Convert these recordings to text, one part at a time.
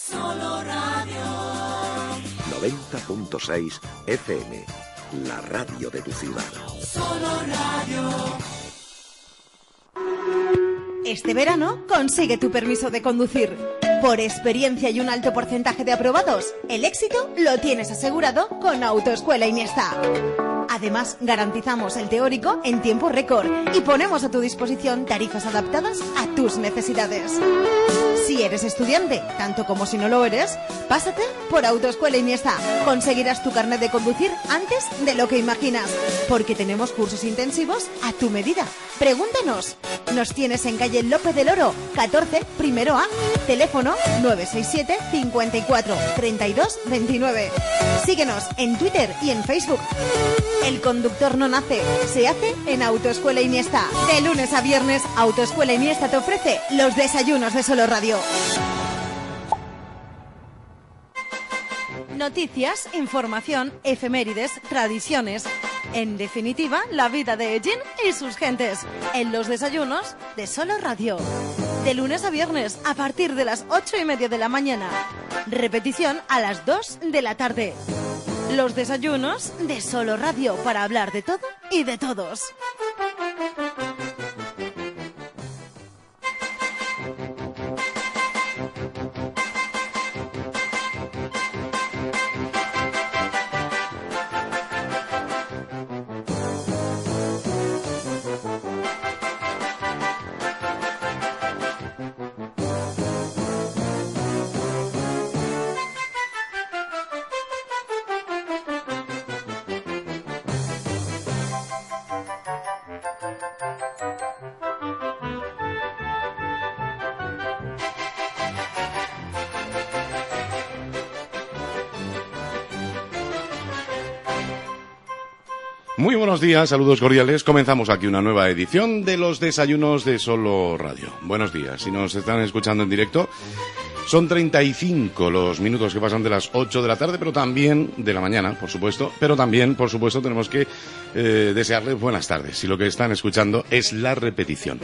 Solo Radio 90.6 FM, la radio de tu ciudad. Solo Radio. Este verano consigue tu permiso de conducir. Por experiencia y un alto porcentaje de aprobados, el éxito lo tienes asegurado con Autoescuela Iniesta. Además, garantizamos el teórico en tiempo récord y ponemos a tu disposición tarifas adaptadas a tus necesidades. Si eres estudiante, tanto como si no lo eres, pásate por Autoescuela Iniesta. Conseguirás tu carnet de conducir antes de lo que imaginas, porque tenemos cursos intensivos a tu medida. Pregúntanos. Nos tienes en calle López del Oro, 14, primero A. Teléfono 967 54 32 29. Síguenos en Twitter y en Facebook. El conductor no nace, se hace en Autoescuela Iniesta. De lunes a viernes, Autoescuela Iniesta te ofrece los desayunos de Solo Radio. Noticias, información, efemérides, tradiciones. En definitiva, la vida de Ellín y sus gentes. En los desayunos de Solo Radio. De lunes a viernes, a partir de las 8:30 de la mañana. Repetición a las 2 de la tarde. Los desayunos de Solo Radio, para hablar de todo y de todos. Muy buenos días, saludos cordiales. Comenzamos aquí una nueva edición de los desayunos de Solo Radio. Buenos días, si nos están escuchando en directo, son 35 los minutos que pasan de las 8 de la tarde, pero también de la mañana, por supuesto. Pero también, por supuesto, tenemos que desearles buenas tardes, si lo que están escuchando es la repetición.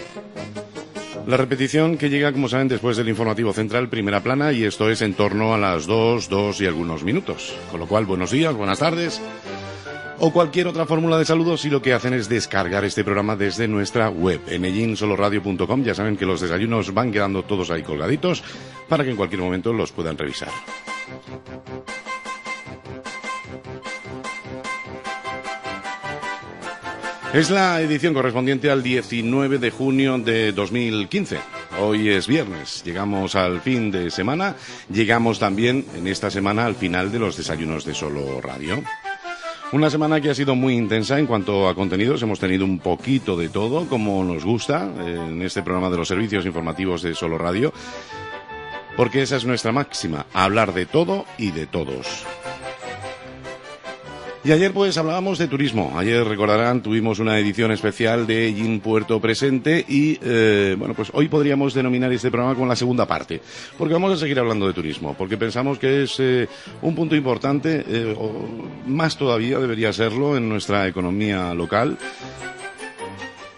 La repetición que llega, como saben, después del informativo central, primera plana, y esto es en torno a las 2 y algunos minutos. Con lo cual, buenos días, buenas tardes, o cualquier otra fórmula de saludos, si lo que hacen es descargar este programa desde nuestra web, en ellinsoloradio.com. Ya saben que los desayunos van quedando todos ahí colgaditos para que en cualquier momento los puedan revisar. Es la edición correspondiente al 19 de junio de 2015. Hoy es viernes, llegamos al fin de semana, llegamos también en esta semana al final de los desayunos de Solo Radio. Una semana que ha sido muy intensa en cuanto a contenidos. Hemos tenido un poquito de todo, como nos gusta, en este programa de los servicios informativos de Solo Radio, porque esa es nuestra máxima, hablar de todo y de todos. Y ayer pues hablábamos de turismo. Ayer, recordarán, tuvimos una edición especial de Ellín Puerto Presente y, bueno, pues hoy podríamos denominar este programa con la segunda parte, porque vamos a seguir hablando de turismo, porque pensamos que es un punto importante, o más todavía debería serlo en nuestra economía local.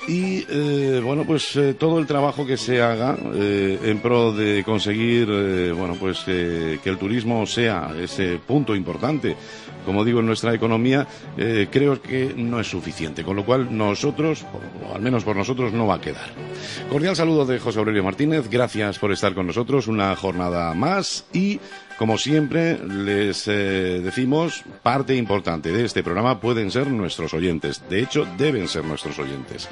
Y, bueno, pues todo el trabajo que se haga en pro de conseguir, bueno, pues que el turismo sea ese punto importante, como digo, en nuestra economía, creo que no es suficiente, con lo cual nosotros, o al menos por nosotros, no va a quedar. Cordial saludo de José Aurelio Martínez, gracias por estar con nosotros una jornada más y, como siempre, les decimos, parte importante de este programa pueden ser nuestros oyentes, de hecho, deben ser nuestros oyentes.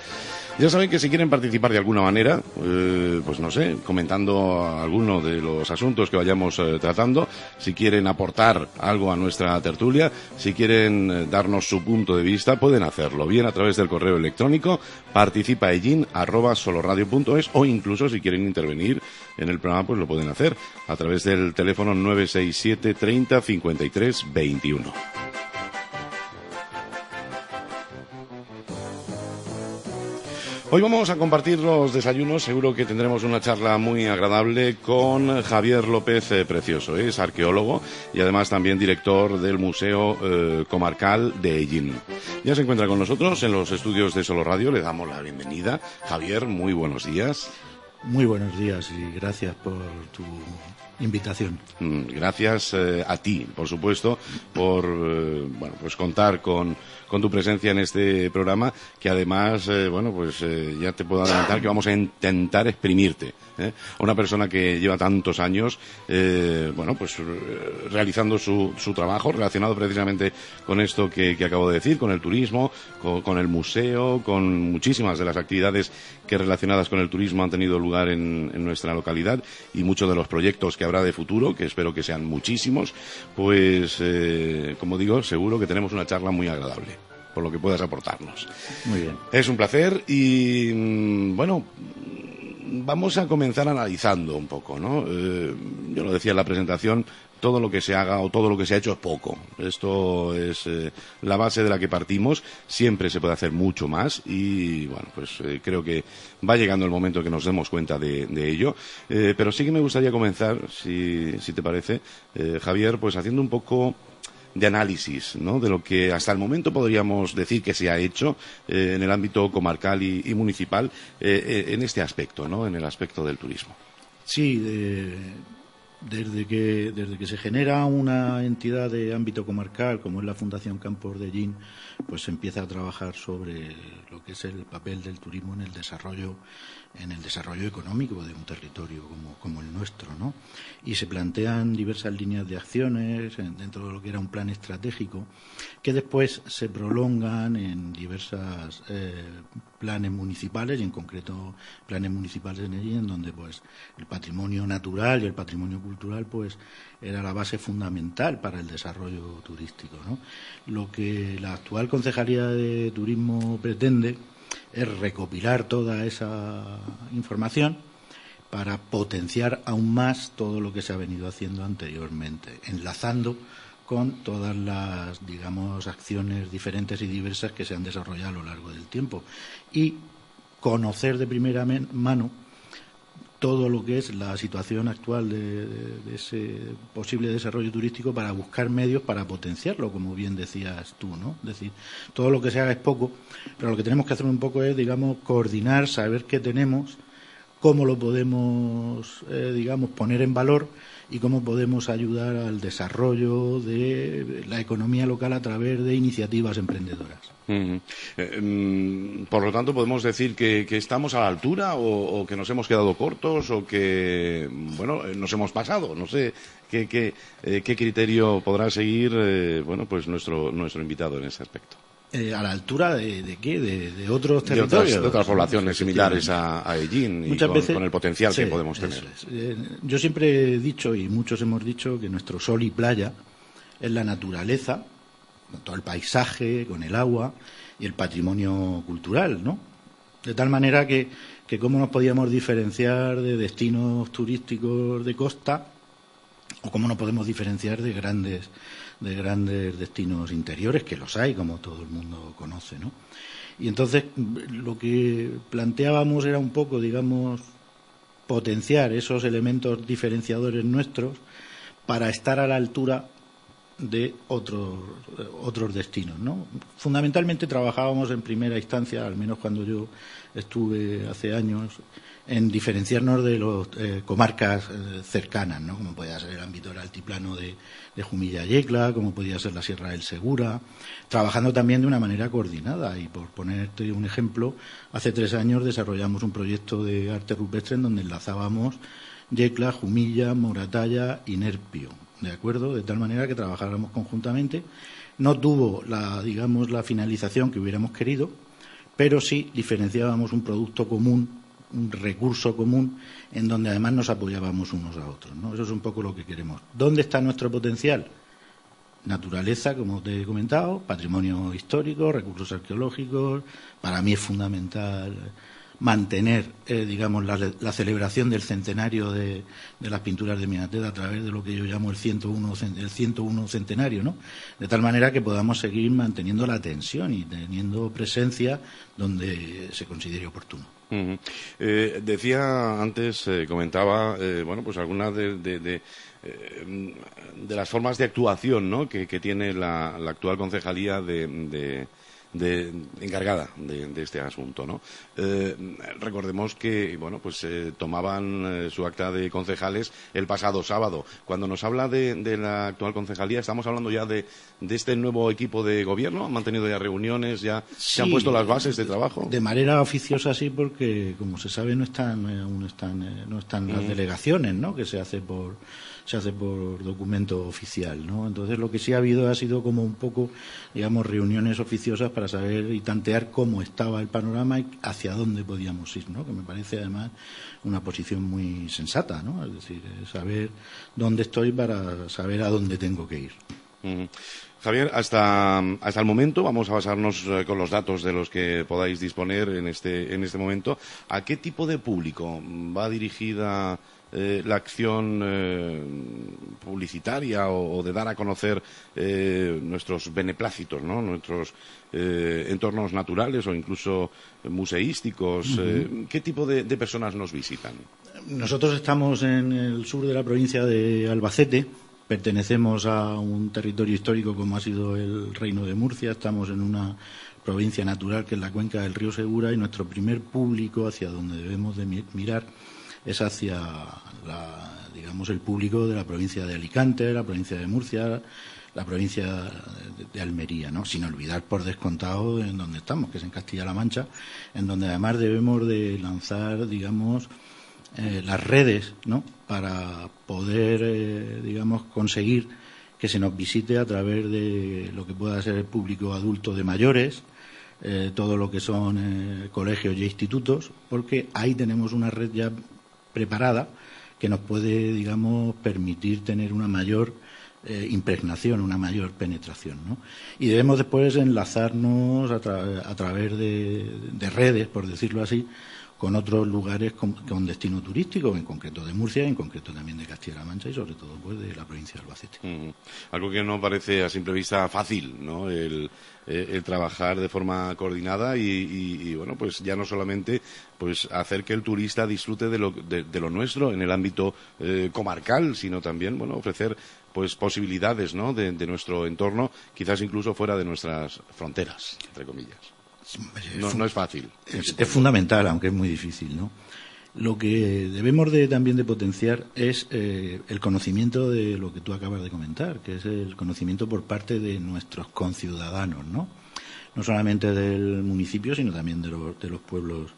Ya saben que si quieren participar de alguna manera, pues no sé, comentando alguno de los asuntos que vayamos tratando, si quieren aportar algo a nuestra tertulia, si quieren darnos su punto de vista, pueden hacerlo bien a través del correo electrónico participaellin@soloradio.es, o incluso si quieren intervenir en el programa, pues lo pueden hacer a través del teléfono 967 30 53 21. Hoy vamos a compartir los desayunos, seguro que tendremos una charla muy agradable con Javier López Precioso. Es arqueólogo y además también director del Museo Comarcal de Ellín. Ya se encuentra con nosotros en los estudios de Solo Radio, le damos la bienvenida. Javier, muy buenos días. Muy buenos días y gracias por tu invitación. Gracias a ti, por supuesto, por pues contar con tu presencia en este programa, que además, ya te puedo adelantar que vamos a intentar exprimirte. Una persona que lleva tantos años, realizando su trabajo relacionado precisamente con esto que acabo de decir, con el turismo, con el museo, con muchísimas de las actividades que relacionadas con el turismo han tenido lugar en nuestra localidad y muchos de los proyectos que habrá de futuro, que espero que sean muchísimos, pues, como digo, seguro que tenemos una charla muy agradable, por lo que puedas aportarnos. Muy bien. Es un placer y, vamos a comenzar analizando un poco, ¿no? Yo lo decía en la presentación, todo lo que se haga o todo lo que se ha hecho es poco. Esto es la base de la que partimos. Siempre se puede hacer mucho más y, creo que va llegando el momento que nos demos cuenta de ello. Pero sí que me gustaría comenzar, si te parece, Javier, pues haciendo un poco de análisis, ¿no?, de lo que hasta el momento podríamos decir que se ha hecho en el ámbito comarcal y municipal en este aspecto, ¿no?, en el aspecto del turismo. Sí, desde que se genera una entidad de ámbito comarcal, como es la Fundación Campos de Llín, pues se empieza a trabajar sobre lo que es el papel del turismo en el desarrollo económico de un territorio como el nuestro, ¿no? Y se plantean diversas líneas de acciones dentro de lo que era un plan estratégico, que después se prolongan en diversas planes municipales, y en concreto planes municipales en allí, en donde pues el patrimonio natural y el patrimonio cultural pues era la base fundamental para el desarrollo turístico, ¿no? Lo que la actual Concejalía de Turismo pretende es recopilar toda esa información para potenciar aún más todo lo que se ha venido haciendo anteriormente, enlazando con todas las, acciones diferentes y diversas que se han desarrollado a lo largo del tiempo y conocer de primera mano todo lo que es la situación actual de ese posible desarrollo turístico para buscar medios para potenciarlo, como bien decías tú, ¿no? Es decir, todo lo que se haga es poco, pero lo que tenemos que hacer un poco es, coordinar, saber qué tenemos, cómo lo podemos, poner en valor y cómo podemos ayudar al desarrollo de la economía local a través de iniciativas emprendedoras. Por lo tanto, ¿podemos decir que estamos a la altura o que nos hemos quedado cortos o que, nos hemos pasado? No sé qué criterio podrá seguir, nuestro invitado en ese aspecto. ¿A la altura de qué? ¿De otros territorios? De otras poblaciones similares a Ellín y con el potencial que podemos tener. Yo siempre he dicho, y muchos hemos dicho, que nuestro sol y playa es la naturaleza, con todo el paisaje, con el agua y el patrimonio cultural, ¿no? De tal manera que cómo nos podíamos diferenciar de destinos turísticos de costa o cómo nos podemos diferenciar de grandes destinos interiores, que los hay, como todo el mundo conoce, ¿no? Y entonces lo que planteábamos era un poco, potenciar esos elementos diferenciadores nuestros para estar a la altura de otros destinos, ¿no? Fundamentalmente trabajábamos en primera instancia, al menos cuando yo estuve hace años, en diferenciarnos de las comarcas cercanas, ¿no? Como podía ser el ámbito del altiplano de Jumilla-Yecla, como podía ser la Sierra del Segura, trabajando también de una manera coordinada. Y por ponerte un ejemplo, hace 3 años desarrollamos un proyecto de arte rupestre en donde enlazábamos Yecla, Jumilla, Moratalla y Nerpio, ¿de acuerdo? De tal manera que trabajáramos conjuntamente. No tuvo la finalización que hubiéramos querido, pero sí diferenciábamos un producto común, un recurso común, en donde además nos apoyábamos unos a otros, ¿no? Eso es un poco lo que queremos. ¿Dónde está nuestro potencial? Naturaleza, como te he comentado, patrimonio histórico, recursos arqueológicos. Para mí es fundamental mantener, la celebración del centenario de las pinturas de Minateda a través de lo que yo llamo el 101 centenario, ¿no? De tal manera que podamos seguir manteniendo la tensión y teniendo presencia donde se considere oportuno. Decía antes, comentaba, algunas de las formas de actuación, ¿no?, que tiene la actual concejalía de encargada de este asunto, ¿no? Recordemos que, bueno, pues tomaban su acta de concejales el pasado sábado. Cuando nos habla de la actual concejalía, estamos hablando ya de este nuevo equipo de gobierno. ¿Han mantenido ya reuniones? ¿Ya se han puesto las bases de trabajo? De manera oficiosa sí, porque como se sabe no están las delegaciones, ¿no? Que se hace por documento oficial, ¿no? Entonces lo que sí ha sido como un poco, digamos, reuniones oficiosas para saber y tantear cómo estaba el panorama y hacia dónde podíamos ir, ¿no? Que me parece además una posición muy sensata, ¿no? Es decir, saber dónde estoy para saber a dónde tengo que ir. Javier, hasta el momento, vamos a basarnos con los datos de los que podáis disponer en este momento. ¿A qué tipo de público va dirigida la acción publicitaria o de dar a conocer nuestros beneplácitos, ¿no? Nuestros entornos naturales o incluso museísticos? ¿Qué tipo de personas nos visitan? Nosotros estamos en el sur de la provincia de Albacete. Pertenecemos a un territorio histórico como ha sido el Reino de Murcia. Estamos en una provincia natural que es la cuenca del río Segura y nuestro primer público hacia donde debemos de mirar es hacia el público de la provincia de Alicante, la provincia de Murcia, la provincia de Almería, ¿no? Sin olvidar por descontado en donde estamos, que es en Castilla-La Mancha, en donde además debemos de lanzar, digamos, las redes, ¿no? Para poder, conseguir que se nos visite a través de lo que pueda ser el público adulto de mayores, todo lo que son colegios y institutos, porque ahí tenemos una red ya preparada que nos puede, digamos, permitir tener una mayor impregnación, una mayor penetración, ¿no? Y debemos después enlazarnos a través de redes, por decirlo así, con otros lugares con destino turístico, en concreto de Murcia, en concreto también de Castilla-La Mancha y sobre todo pues de la provincia de Albacete. Algo que no parece a simple vista fácil, ¿no? El trabajar de forma coordinada y bueno, pues ya no solamente pues hacer que el turista disfrute de lo nuestro en el ámbito comarcal, sino también, bueno, ofrecer pues posibilidades, ¿no? de nuestro entorno, quizás incluso fuera de nuestras fronteras, entre comillas. No es fácil. Es fundamental, aunque es muy difícil, ¿no? Lo que debemos también de potenciar es el conocimiento de lo que tú acabas de comentar, que es el conocimiento por parte de nuestros conciudadanos, ¿no? No solamente del municipio, sino también de los pueblos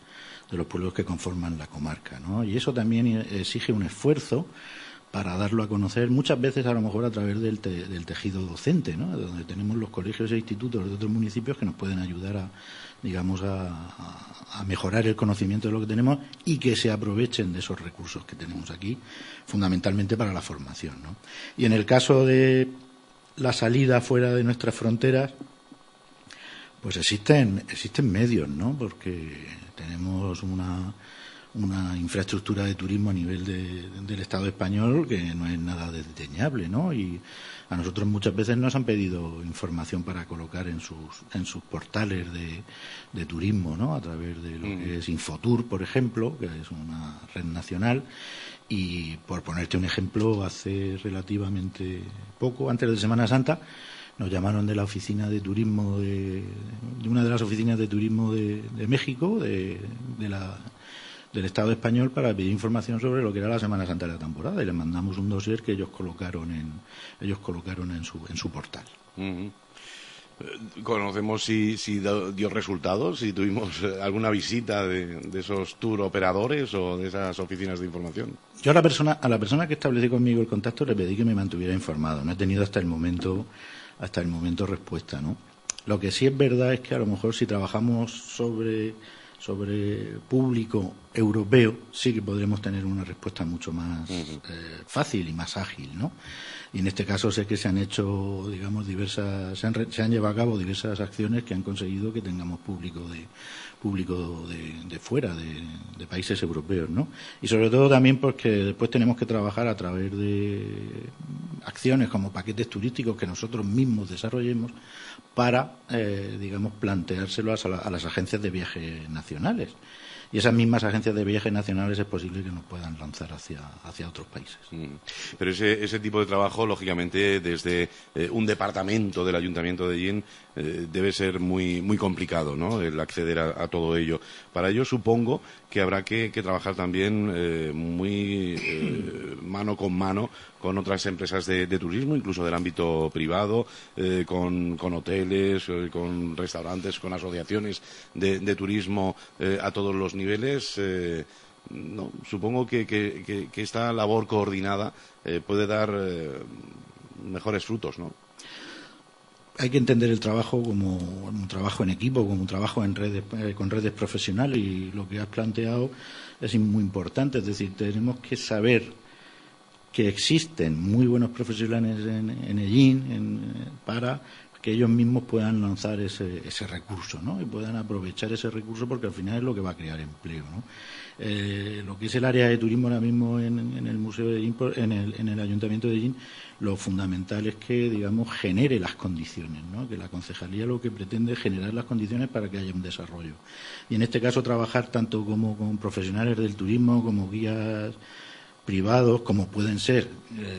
que conforman la comarca, ¿no? Y eso también exige un esfuerzo para darlo a conocer, muchas veces a lo mejor a través del tejido docente, ¿no? Donde tenemos los colegios e institutos de otros municipios que nos pueden ayudar a mejorar el conocimiento de lo que tenemos y que se aprovechen de esos recursos que tenemos aquí, fundamentalmente para la formación, ¿no? Y en el caso de la salida fuera de nuestras fronteras, pues existen medios, ¿no? Porque tenemos una infraestructura de turismo a nivel del Estado español que no es nada desdeñable, ¿no? Y a nosotros muchas veces nos han pedido información para colocar en sus portales de turismo, ¿no? A través de lo que es Infotur, por ejemplo, que es una red nacional. Y por ponerte un ejemplo, hace relativamente poco, antes de Semana Santa, nos llamaron de la oficina de turismo de una de las oficinas de turismo de México, del Estado español, para pedir información sobre lo que era la Semana Santa de la temporada, y les mandamos un dossier que ellos colocaron en su portal. ¿Conocemos si dio resultados, si tuvimos alguna visita de esos tour operadores o de esas oficinas de información? Yo a la persona que establecí conmigo el contacto le pedí que me mantuviera informado. No he tenido hasta el momento respuesta, ¿no? Lo que sí es verdad es que a lo mejor si trabajamos sobre público europeo, sí que podremos tener una respuesta mucho más fácil y más ágil, ¿no? Y en este caso sé que se han hecho, digamos, se han llevado a cabo diversas acciones que han conseguido que tengamos público de fuera, de países europeos, ¿no? Y sobre todo también porque después tenemos que trabajar a través de acciones como paquetes turísticos que nosotros mismos desarrollemos para, planteárselo a las agencias de viajes nacionales. y esas mismas agencias de viajes nacionales es posible que nos puedan lanzar hacia otros países. Pero ese tipo de trabajo, lógicamente, desde un departamento del Ayuntamiento de Ellín debe ser muy, muy complicado, ¿no?, el acceder a todo ello. Para ello supongo que habrá que trabajar también muy mano con mano con otras empresas de turismo, incluso del ámbito privado, con hoteles, con restaurantes, con asociaciones de turismo a todos los niveles. No, supongo que esta labor coordinada puede dar mejores frutos, ¿no? Hay que entender el trabajo como un trabajo en equipo, como un trabajo en redes, con redes profesionales, y lo que has planteado es muy importante. Es decir, tenemos que saber que existen muy buenos profesionales en Ellín para que ellos mismos puedan lanzar ese recurso, ¿no?, y puedan aprovechar ese recurso, porque al final es lo que va a crear empleo, ¿no? Lo que es el área de turismo ahora mismo en el Museo de Ellín, en el Ayuntamiento de Ellín, lo fundamental es que, digamos, genere las condiciones, ¿no?, que la concejalía lo que pretende es generar las condiciones para que haya un desarrollo. Y en este caso trabajar tanto como con profesionales del turismo, como guías privados, como pueden ser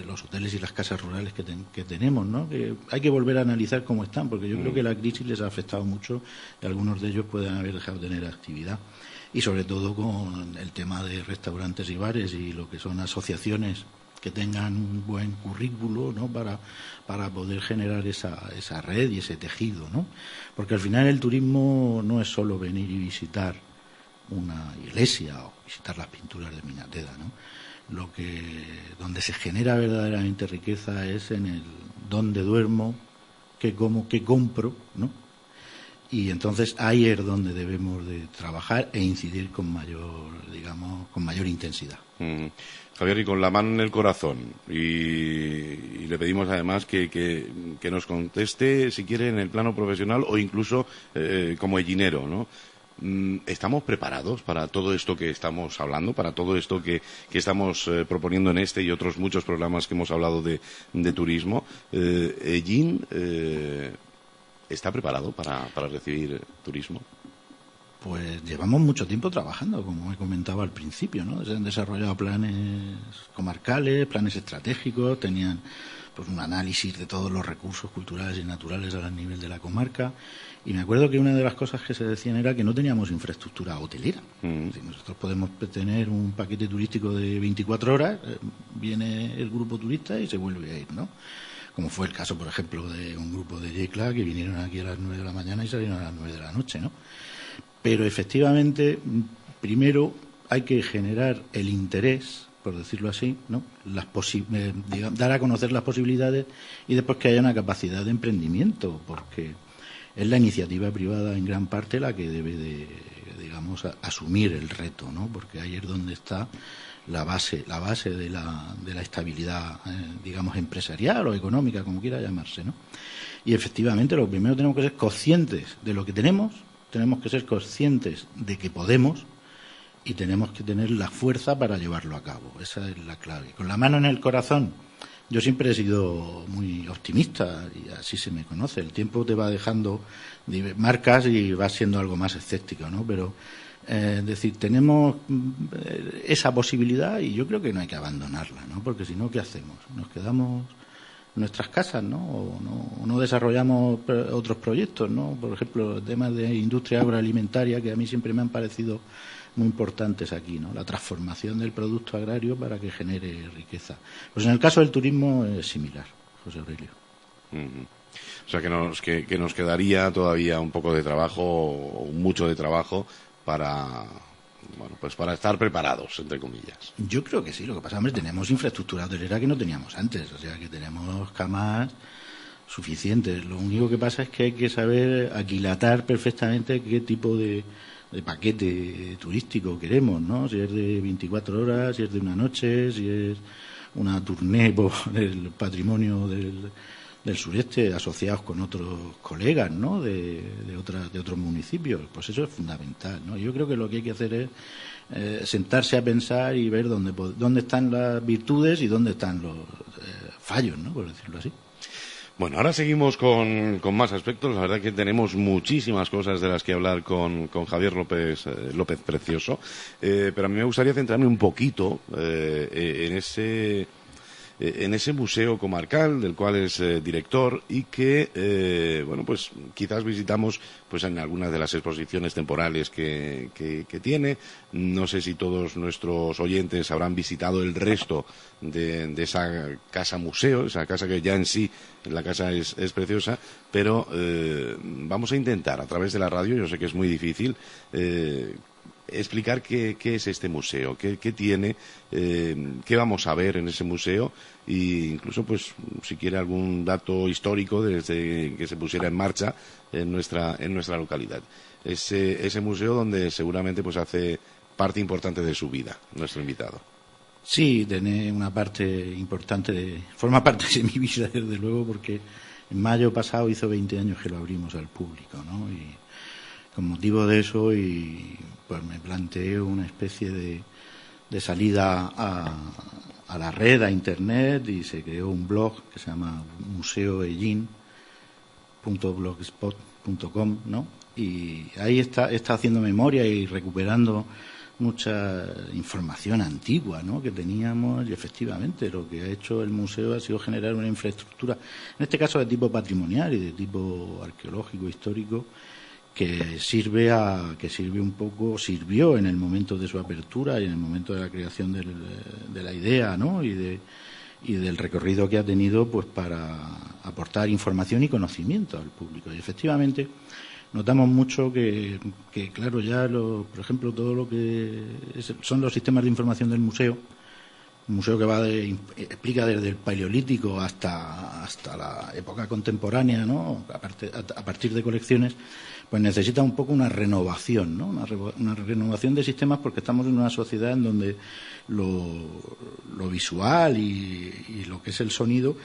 los hoteles y las casas rurales que tenemos, ¿no?, que hay que volver a analizar cómo están, porque yo creo que la crisis les ha afectado mucho y algunos de ellos pueden haber dejado de tener actividad. Y sobre todo con el tema de restaurantes y bares y lo que son asociaciones que tengan un buen currículo, ¿no?, para poder generar esa red y ese tejido, ¿no? Porque al final el turismo no es solo venir y visitar una iglesia o visitar las pinturas de Minateda, ¿no? Donde se genera verdaderamente riqueza es en el dónde duermo, qué como, qué compro, ¿no? Y entonces ahí es donde debemos de trabajar e incidir con mayor intensidad. Javier, y con la mano en el corazón, y le pedimos además que nos conteste, si quiere, en el plano profesional o incluso como ellinero, ¿no? ¿Estamos preparados para todo esto que estamos hablando, para todo esto que estamos proponiendo en este y otros muchos programas que hemos hablado de turismo? ¿Ellín está preparado para recibir turismo? Pues llevamos mucho tiempo trabajando, como he comentado al principio, ¿no? Se han desarrollado planes comarcales, planes estratégicos, tenían pues un análisis de todos los recursos culturales y naturales a nivel de la comarca. Y me acuerdo que una de las cosas que se decían era que no teníamos infraestructura hotelera. Si nosotros podemos tener un paquete turístico de 24 horas, viene el grupo turista y se vuelve a ir, ¿no? Como fue el caso, por ejemplo, de un grupo de Yecla que vinieron aquí a las 9 de la mañana y salieron a las 9 de la noche, ¿no? Pero efectivamente, primero hay que generar el interés, por decirlo así, ¿no?, dar a conocer las posibilidades, y después que haya una capacidad de emprendimiento, porque es la iniciativa privada en gran parte la que debe de, digamos, asumir el reto, ¿no?, porque ahí es donde está la base de la estabilidad, digamos, empresarial o económica, como quiera llamarse, ¿no? Y efectivamente, lo primero tenemos que ser conscientes de lo que tenemos que ser conscientes de que podemos, y tenemos que tener la fuerza para llevarlo a cabo. Esa es la clave. Con la mano en el corazón, yo siempre he sido muy optimista y así se me conoce. El tiempo te va dejando marcas y vas siendo algo más escéptico, ¿no? Pero es decir, tenemos esa posibilidad y yo creo que no hay que abandonarla, ¿no? Porque si no, ¿qué hacemos? Nos quedamos en nuestras casas, ¿no? O no desarrollamos otros proyectos, ¿no? Por ejemplo, temas de industria agroalimentaria que a mí siempre me han parecido muy importantes aquí, ¿no? La transformación del producto agrario para que genere riqueza. Pues en el caso del turismo es similar, José Aurelio. O sea, que nos quedaría todavía un poco de trabajo, o mucho de trabajo, para estar preparados, entre comillas. Yo creo que sí. Lo que pasa, hombre, tenemos infraestructura hotelera que no teníamos antes, o sea, que tenemos camas suficientes. Lo único que pasa es que hay que saber aquilatar perfectamente qué tipo de paquete turístico queremos, ¿no? Si es de 24 horas, si es de una noche, si es una tournée por el patrimonio del sureste asociados con otros colegas, ¿no? de otros municipios. Pues eso es fundamental, ¿no? Yo creo que lo que hay que hacer es sentarse a pensar y ver dónde están las virtudes y dónde están los fallos, ¿no? Por decirlo así. Bueno, ahora seguimos con más aspectos. La verdad que tenemos muchísimas cosas de las que hablar con Javier López Precioso, pero a mí me gustaría centrarme un poquito en ese museo comarcal del cual es director y que, bueno, pues quizás visitamos pues en algunas de las exposiciones temporales que tiene. No sé si todos nuestros oyentes habrán visitado el resto de esa casa museo, esa casa que ya en sí, la casa es preciosa, pero vamos a intentar a través de la radio, yo sé que es muy difícil, explicar qué es este museo, qué tiene, qué vamos a ver en ese museo e incluso, pues, si quiere algún dato histórico desde que se pusiera en marcha en nuestra localidad. Ese museo donde seguramente pues hace parte importante de su vida, nuestro invitado. Sí, tiene una parte importante, forma parte de mi vida, desde luego, porque en mayo pasado hizo 20 años que lo abrimos al público, ¿no? Y con motivo de eso, pues me planteé una especie de salida a la red, a internet, y se creó un blog que se llama museoellín.blogspot.com, ¿no? Y ahí está haciendo memoria y recuperando mucha información antigua, ¿no?, que teníamos, y efectivamente lo que ha hecho el museo ha sido generar una infraestructura, en este caso de tipo patrimonial y de tipo arqueológico, histórico, que sirvió en el momento de su apertura y en el momento de la creación de la idea, ¿no?, y del recorrido que ha tenido, pues, para aportar información y conocimiento al público. Y efectivamente notamos mucho que claro, ya por ejemplo, todo lo que son los sistemas de información del museo, un museo que explica desde el Paleolítico hasta la época contemporánea, ¿no?, a partir de colecciones, pues necesita un poco una renovación, ¿no?, una renovación de sistemas, porque estamos en una sociedad en donde lo visual y lo que es el sonido,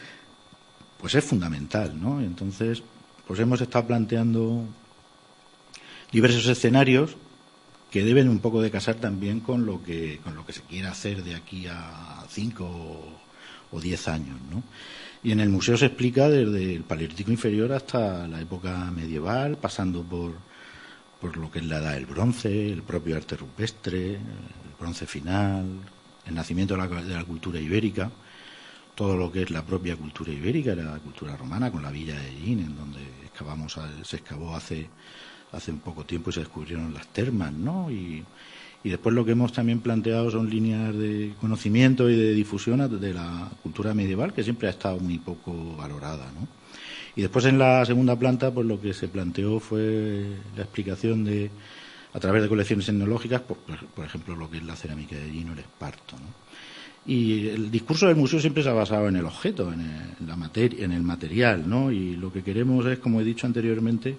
pues es fundamental, ¿no? Entonces, pues hemos estado planteando diversos escenarios que deben un poco de casar también con lo que se quiera hacer de aquí a 5 o 10 años, ¿no? Y en el museo se explica desde el Paleolítico inferior hasta la época medieval, pasando por lo que es la edad del bronce, el propio arte rupestre, el bronce final, el nacimiento de la cultura ibérica, todo lo que es la propia cultura ibérica, la cultura romana, con la villa de Ellín, en donde se excavó hace un poco tiempo y se descubrieron las termas, ¿no? Y después lo que hemos también planteado son líneas de conocimiento y de difusión de la cultura medieval, que siempre ha estado muy poco valorada, ¿no? Y después en la segunda planta, pues lo que se planteó fue la explicación a través de colecciones etnológicas, pues, por ejemplo, lo que es la cerámica de Ellín o el esparto, ¿no? Y el discurso del museo siempre se ha basado en el objeto, en el material, ¿no? Y lo que queremos es, como he dicho anteriormente,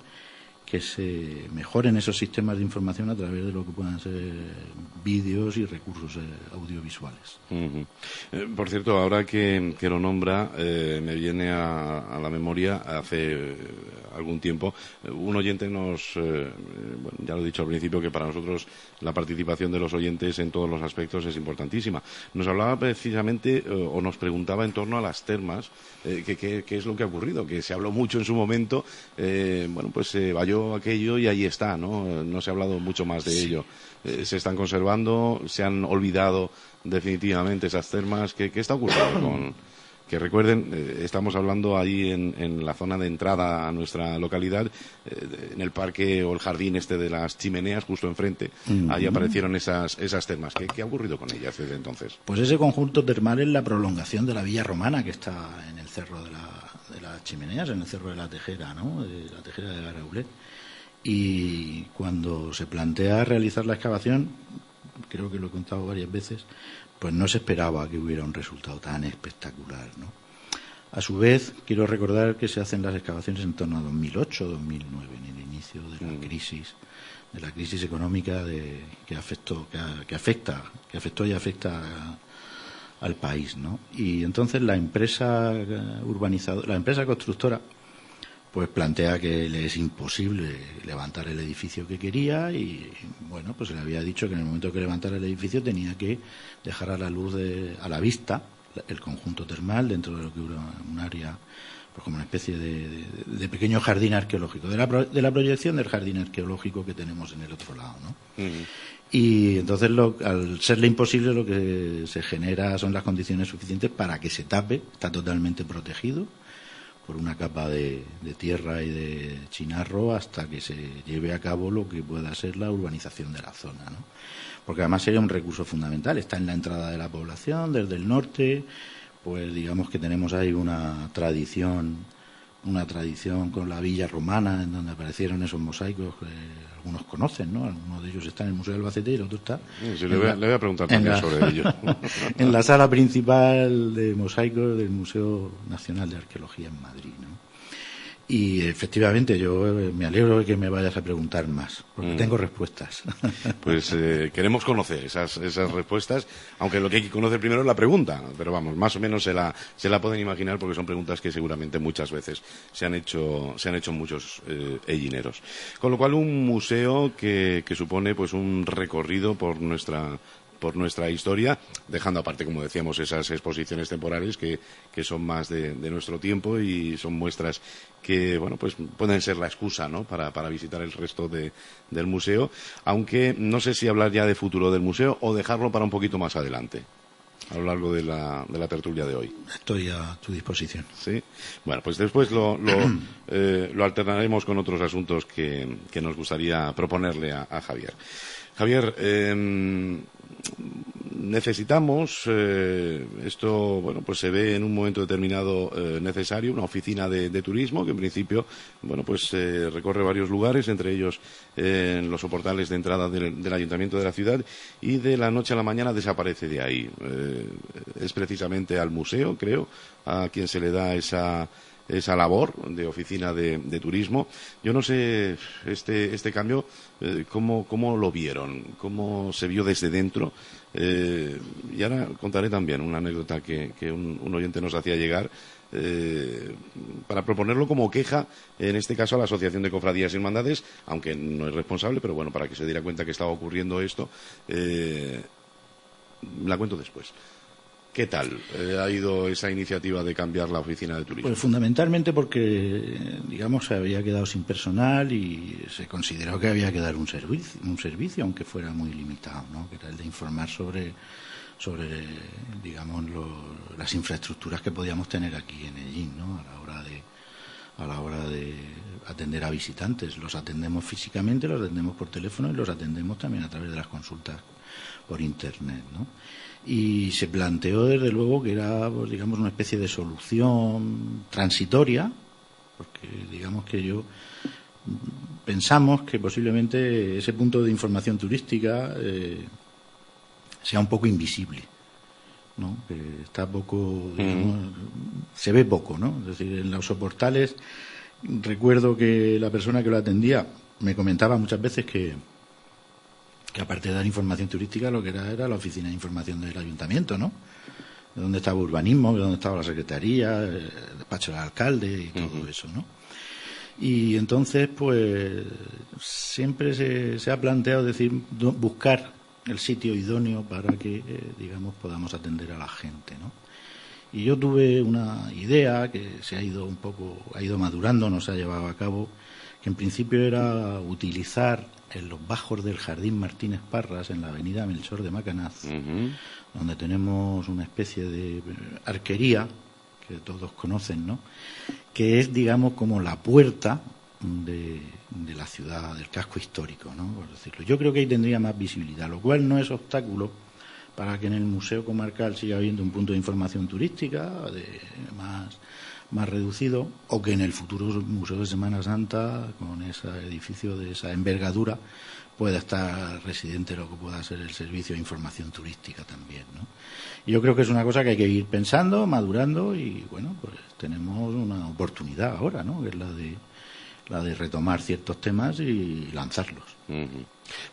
que se mejoren esos sistemas de información a través de lo que puedan ser vídeos y recursos audiovisuales. Uh-huh. Por cierto, ahora que lo nombra, me viene a la memoria, hace algún tiempo, un oyente bueno, ya lo he dicho al principio, que para nosotros la participación de los oyentes en todos los aspectos es importantísima. Nos hablaba precisamente, o nos preguntaba en torno a las termas, qué es lo que ha ocurrido, que se habló mucho en su momento, bueno, pues se valló aquello y ahí está, ¿no? No se ha hablado mucho más de ello. Se están conservando, se han olvidado definitivamente esas termas. ¿Qué está ocurriendo con...? Que recuerden, estamos hablando ahí en la zona de entrada a nuestra localidad, en el parque o el jardín de las chimeneas, justo enfrente. Ahí aparecieron esas termas. ¿Qué ha ocurrido con ellas desde entonces? Pues ese conjunto termal es la prolongación de la villa romana que está en el cerro de las chimeneas, en el cerro de la Tejera, ¿no?, de la Tejera de Garaulet. Y cuando se plantea realizar la excavación, creo que lo he contado varias veces, pues no se esperaba que hubiera un resultado tan espectacular, ¿no? A su vez, quiero recordar que se hacen las excavaciones en torno a 2008, 2009, en el inicio de la crisis económica que afectó y afecta al país, ¿no? Y entonces la empresa constructora, pues plantea que le es imposible levantar el edificio que quería y, bueno, pues se le había dicho que en el momento que levantara el edificio tenía que dejar a la vista el conjunto termal dentro de lo que era un área, pues como una especie de pequeño jardín arqueológico, de la proyección del jardín arqueológico que tenemos en el otro lado, ¿no? Y entonces, al serle imposible, lo que se genera son las condiciones suficientes para que se tape, está totalmente protegido por una capa de tierra y de chinarro hasta que se lleve a cabo lo que pueda ser la urbanización de la zona, ¿no? Porque además sería un recurso fundamental, está en la entrada de la población, desde el norte, pues digamos que tenemos ahí una tradición con la villa romana, en donde aparecieron esos mosaicos que algunos conocen, ¿no? Algunos de ellos están en el Museo del Albacete y el otro está... Sí, le voy a preguntar también sobre ello. En la sala principal de mosaicos del Museo Nacional de Arqueología en Madrid, ¿no? Y efectivamente yo me alegro de que me vayas a preguntar más, porque tengo respuestas. Pues queremos conocer esas respuestas, aunque lo que hay que conocer primero es la pregunta, pero vamos, más o menos se la pueden imaginar porque son preguntas que seguramente muchas veces se han hecho muchos ellineros. Con lo cual un museo que supone pues un recorrido por nuestra historia, dejando aparte, como decíamos, esas exposiciones temporales que son más de nuestro tiempo y son muestras que, bueno, pues pueden ser la excusa, ¿no?, para visitar el resto del museo, aunque no sé si hablar ya de futuro del museo o dejarlo para un poquito más adelante, a lo largo de la tertulia de hoy. Estoy a tu disposición. Sí. Bueno, pues después lo alternaremos con otros asuntos que nos gustaría proponerle a Javier. Javier, necesitamos, esto, bueno, pues se ve en un momento determinado necesario, una oficina de turismo que en principio, bueno, pues recorre varios lugares, entre ellos los soportales de entrada del Ayuntamiento de la ciudad, y de la noche a la mañana desaparece de ahí. Es precisamente al museo, creo, a quien se le da esa labor de oficina de turismo. Yo no sé este cambio, ¿cómo lo vieron? ¿Cómo se vio desde dentro? Y ahora contaré también una anécdota que un oyente nos hacía llegar para proponerlo como queja, en este caso a la Asociación de Cofradías y Hermandades, aunque no es responsable, pero bueno, para que se diera cuenta que estaba ocurriendo esto, la cuento después. ¿Qué tal ha ido esa iniciativa de cambiar la oficina de turismo? Pues fundamentalmente porque, digamos, se había quedado sin personal y se consideró que había que dar un servicio, aunque fuera muy limitado, ¿no?, que era el de informar sobre digamos, las infraestructuras que podíamos tener aquí en Ellín, ¿no?, a la hora de atender a visitantes. Los atendemos físicamente, los atendemos por teléfono y los atendemos también a través de las consultas por Internet, ¿no? Y se planteó desde luego que era, pues, digamos, una especie de solución transitoria, porque digamos que pensamos que posiblemente ese punto de información turística sea un poco invisible, ¿no?, que está poco, digamos, se ve poco, ¿no? Es decir, en los soportales recuerdo que la persona que lo atendía me comentaba muchas veces que aparte de dar información turística, lo que era la oficina de información del ayuntamiento, ¿no?, de dónde estaba urbanismo, de dónde estaba la secretaría, el despacho del alcalde y todo eso, ¿no? Y entonces, pues, siempre se ha planteado buscar el sitio idóneo para que, digamos, podamos atender a la gente, ¿no? Y yo tuve una idea que ha ido madurando, no se ha llevado a cabo, que en principio era utilizar en los bajos del Jardín Martínez Parras, en la avenida Melchor de Macanaz, donde tenemos una especie de arquería que todos conocen, ¿no?, que es, digamos, como la puerta de la ciudad, del casco histórico, ¿no?, por decirlo. Yo creo que ahí tendría más visibilidad, lo cual no es obstáculo para que en el Museo Comarcal siga habiendo un punto de información turística más reducido, o que en el futuro Museo de Semana Santa, con ese edificio de esa envergadura, pueda estar residente lo que pueda ser el servicio de información turística también, ¿no? Y yo creo que es una cosa que hay que ir pensando, madurando, y bueno, pues tenemos una oportunidad ahora, ¿no?, que es la de retomar ciertos temas y lanzarlos.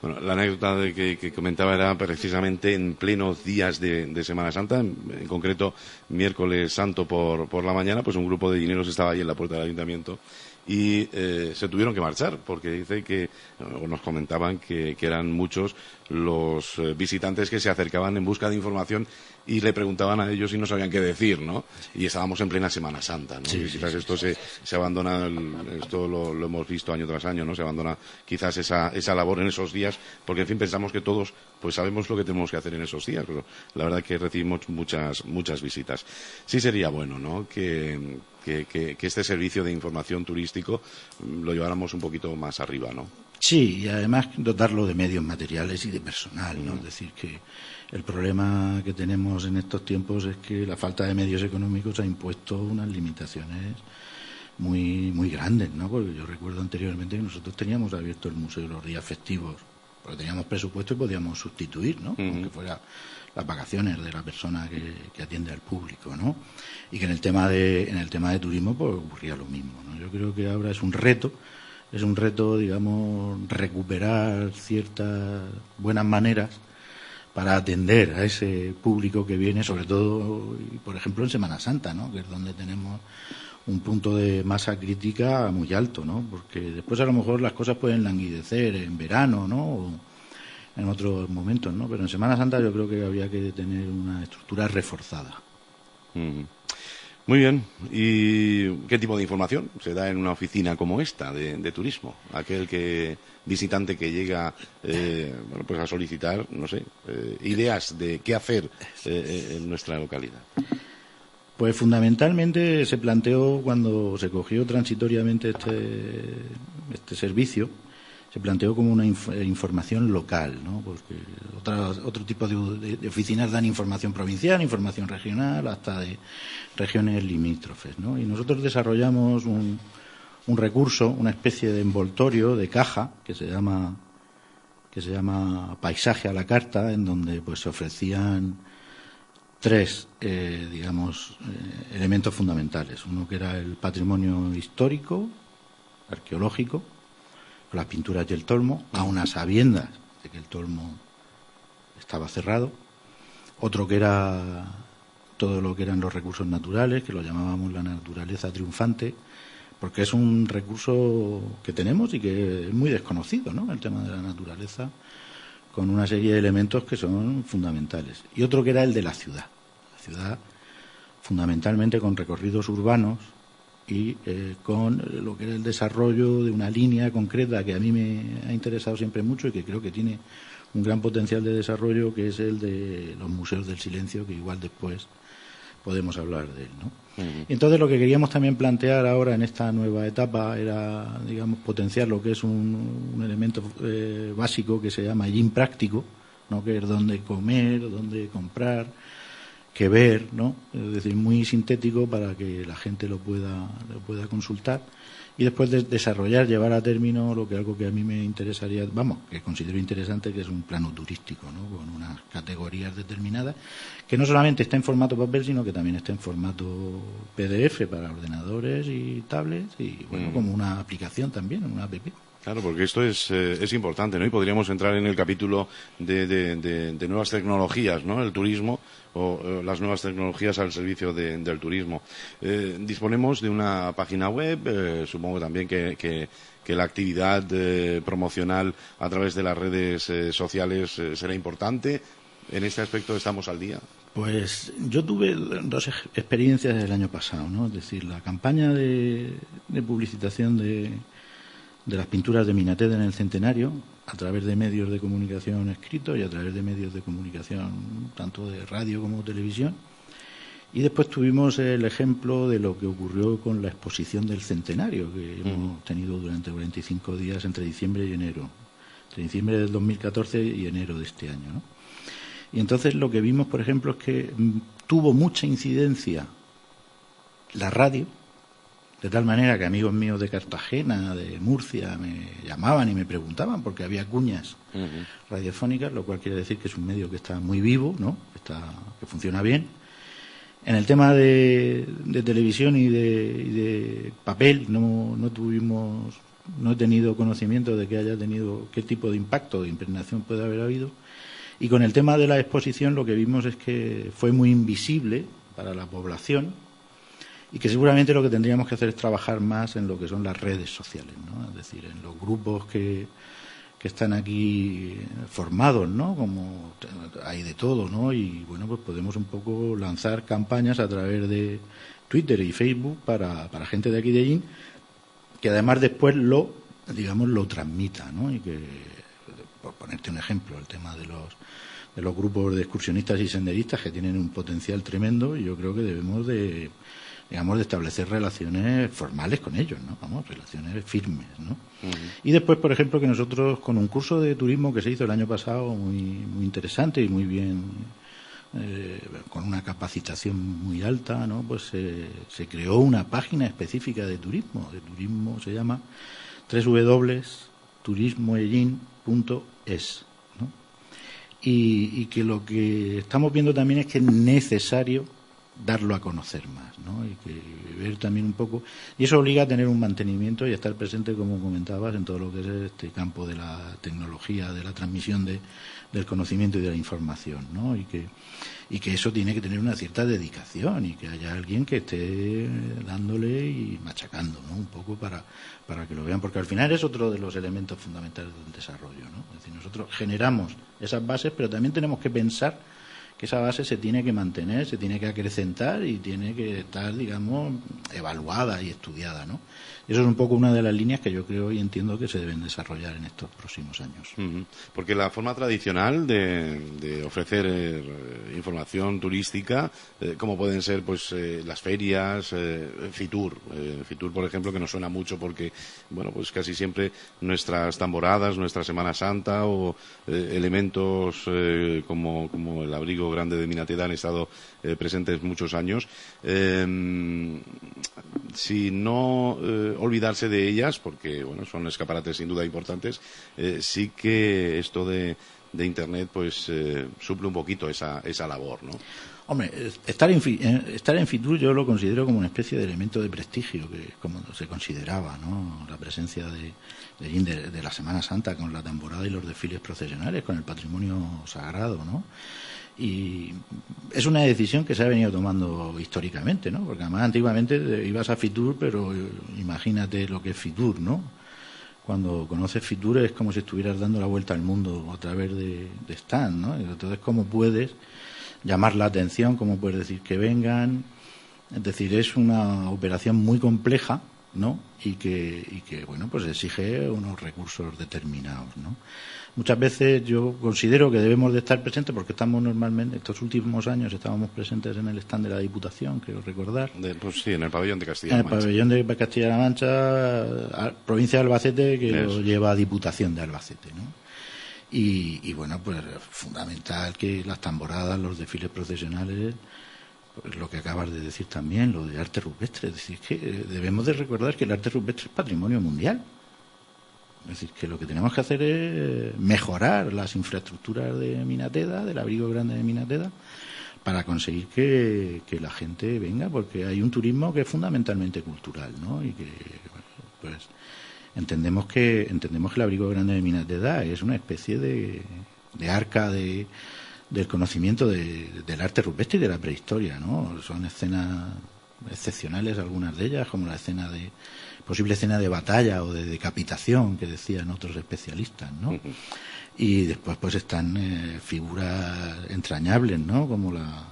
Bueno, la anécdota que comentaba era precisamente en plenos días de Semana Santa, en concreto miércoles santo por la mañana, pues un grupo de dineros estaba ahí en la puerta del ayuntamiento y se tuvieron que marchar porque dice que nos comentaban que eran muchos los visitantes que se acercaban en busca de información y le preguntaban a ellos y no sabían qué decir, ¿no? Y estábamos en plena Semana Santa, ¿no? Sí, y quizás esto se abandona, esto lo hemos visto año tras año, ¿no? Se abandona quizás esa labor en esos días, porque en fin pensamos que todos pues sabemos lo que tenemos que hacer en esos días, pero la verdad que recibimos muchas visitas. Sí sería bueno, ¿no? Que este servicio de información turístico lo lleváramos un poquito más arriba, ¿no? Sí, y además dotarlo de medios materiales y de personal, ¿no? Es decir, que el problema que tenemos en estos tiempos es que la falta de medios económicos ha impuesto unas limitaciones muy grandes, ¿no? Porque yo recuerdo anteriormente que nosotros teníamos abierto el museo los días festivos, porque teníamos presupuesto y podíamos sustituir, ¿no? Aunque fuera las vacaciones de la persona que atiende al público, ¿no? Y que en el tema de turismo pues ocurría lo mismo, ¿no? Yo creo que ahora es un reto, digamos, recuperar ciertas buenas maneras para atender a ese público que viene, sobre todo, por ejemplo, en Semana Santa, ¿no? Que es donde tenemos un punto de masa crítica muy alto, ¿no? Porque después a lo mejor las cosas pueden languidecer en verano, ¿no? O en otros momentos, ¿no? Pero en Semana Santa yo creo que había que tener una estructura reforzada. Muy bien. ¿Y qué tipo de información se da en una oficina como esta de turismo? Aquel visitante que llega pues a solicitar, no sé, ideas de qué hacer en nuestra localidad. Pues fundamentalmente se planteó cuando se cogió transitoriamente este servicio, se planteó como una información local, ¿no? Porque otro tipo de oficinas dan información provincial, información regional, hasta de regiones limítrofes, ¿no? Y nosotros desarrollamos un recurso, una especie de envoltorio, de caja, que se llama Paisaje a la Carta, en donde pues se ofrecían tres, elementos fundamentales. Uno que era el patrimonio histórico, arqueológico, las pinturas y el tolmo, a unas sabiendas de que el tolmo estaba cerrado. Otro que era todo lo que eran los recursos naturales, que lo llamábamos la naturaleza triunfante, porque es un recurso que tenemos y que es muy desconocido, ¿no? El tema de la naturaleza, con una serie de elementos que son fundamentales. Y otro que era el de la ciudad fundamentalmente con recorridos urbanos y con lo que era el desarrollo de una línea concreta que a mí me ha interesado siempre mucho y que creo que tiene un gran potencial de desarrollo, que es el de los museos del silencio, que igual después podemos hablar de él, ¿no? Y entonces lo que queríamos también plantear ahora en esta nueva etapa era, digamos, potenciar lo que es un elemento básico que se llama Jin práctico, ¿no? Que es dónde comer, dónde comprar, qué ver, ¿no? Es decir, muy sintético para que la gente lo pueda consultar y después desarrollar, llevar a término algo que a mí me interesaría, que considero interesante, que es un plano turístico, ¿no? Con unas categorías determinadas, que no solamente está en formato papel, sino que también está en formato PDF para ordenadores y tablets y, bueno, como una aplicación también, una app. Claro, porque esto es importante, ¿no? Y podríamos entrar en el capítulo de nuevas tecnologías, ¿no? El turismo o las nuevas tecnologías al servicio del turismo. Disponemos de una página web, supongo también que la actividad promocional a través de las redes sociales será importante. En este aspecto estamos al día. Pues yo tuve dos experiencias el año pasado, ¿no? Es decir, la campaña de publicitación de las pinturas de Minatet en el centenario, a través de medios de comunicación escritos y a través de medios de comunicación tanto de radio como televisión. Y después tuvimos el ejemplo de lo que ocurrió con la exposición del centenario, que hemos tenido durante 45 días entre diciembre y enero, entre diciembre del 2014 y enero de este año, ¿no? Y entonces lo que vimos, por ejemplo, es que tuvo mucha incidencia la radio, de tal manera que amigos míos de Cartagena, de Murcia, me llamaban y me preguntaban porque había cuñas radiofónicas, lo cual quiere decir que es un medio que está muy vivo, ¿no? Que funciona bien. En el tema de televisión y de papel no tuvimos no he tenido conocimiento de que haya tenido qué tipo de impacto de impregnación puede haber habido. Y con el tema de la exposición lo que vimos es que fue muy invisible para la población y que seguramente lo que tendríamos que hacer es trabajar más en lo que son las redes sociales, ¿no? Es decir, en los grupos que están aquí formados, ¿no? Como hay de todo, ¿no? Y bueno, pues podemos un poco lanzar campañas a través de Twitter y Facebook para gente de aquí de Ellín, que además después lo transmita, ¿no? Y que, por ponerte un ejemplo, el tema de los grupos de excursionistas y senderistas, que tienen un potencial tremendo, y yo creo que debemos de establecer relaciones formales con ellos, ¿no? Vamos, relaciones firmes, ¿no? Uh-huh. Y después, por ejemplo, que nosotros, con un curso de turismo que se hizo el año pasado, muy interesante y muy bien, con una capacitación muy alta, ¿no? Pues se creó una página específica de turismo. Se llama www.turismoellín.es, ¿no? Y que lo que estamos viendo también es que es necesario darlo a conocer más, ¿no? Y que ver también un poco, y eso obliga a tener un mantenimiento y a estar presente, como comentabas, en todo lo que es este campo de la tecnología, de la transmisión del conocimiento y de la información, ¿no? Y que eso tiene que tener una cierta dedicación y que haya alguien que esté dándole y machacando, ¿no? Un poco para que lo vean, porque al final es otro de los elementos fundamentales del desarrollo, ¿no? Es decir, nosotros generamos esas bases, pero también tenemos que pensar que esa base se tiene que mantener, se tiene que acrecentar y tiene que estar, digamos, evaluada y estudiada, ¿no? Eso es un poco una de las líneas que yo creo y entiendo que se deben desarrollar en estos próximos años. Uh-huh. Porque la forma tradicional de ofrecer información turística, como pueden ser pues las ferias, Fitur, por ejemplo, que nos suena mucho porque, bueno, pues casi siempre nuestras tamboradas, nuestra Semana Santa o elementos como el abrigo grande de Minateda han estado presentes muchos años. Si no olvidarse de ellas, porque bueno, son escaparates sin duda importantes, sí que esto de Internet pues suple un poquito esa labor, ¿no? Hombre, estar en Fitur yo lo considero como una especie de elemento de prestigio, que como se consideraba, ¿no? La presencia de la Semana Santa con la tamborada y los desfiles procesionales, con el patrimonio sagrado, ¿no? Y es una decisión que se ha venido tomando históricamente, ¿no? Porque además antiguamente ibas a Fitur, pero imagínate lo que es Fitur, ¿no? Cuando conoces Fitur es como si estuvieras dando la vuelta al mundo a través de stand, ¿no? Entonces, ¿cómo puedes llamar la atención? ¿Cómo puedes decir que vengan? Es decir, es una operación muy compleja, ¿no? Y que bueno, pues exige unos recursos determinados, ¿no? Muchas veces yo considero que debemos de estar presentes porque estamos normalmente, estos últimos años estábamos presentes en el stand de la Diputación, creo recordar. Pues sí, en el pabellón de Castilla-La Mancha. En el pabellón de Castilla-La Mancha, provincia de Albacete, que lo lleva Diputación de Albacete, ¿no? Y bueno, pues fundamental que las tamboradas, los desfiles procesionales, pues lo que acabas de decir también, lo de arte rupestre, es decir, que debemos de recordar que el arte rupestre es patrimonio mundial. Es decir, que lo que tenemos que hacer es mejorar las infraestructuras de Minateda, del abrigo grande de Minateda, para conseguir que la gente venga, porque hay un turismo que es fundamentalmente cultural, ¿no? Y que, pues, entendemos que el abrigo grande de Minateda es una especie de arca del conocimiento del arte rupestre y de la prehistoria, ¿no? Son escenas excepcionales, algunas de ellas, como la posible escena de batalla o de decapitación que decían otros especialistas, ¿no? Y después pues están figuras entrañables, ¿no? Como la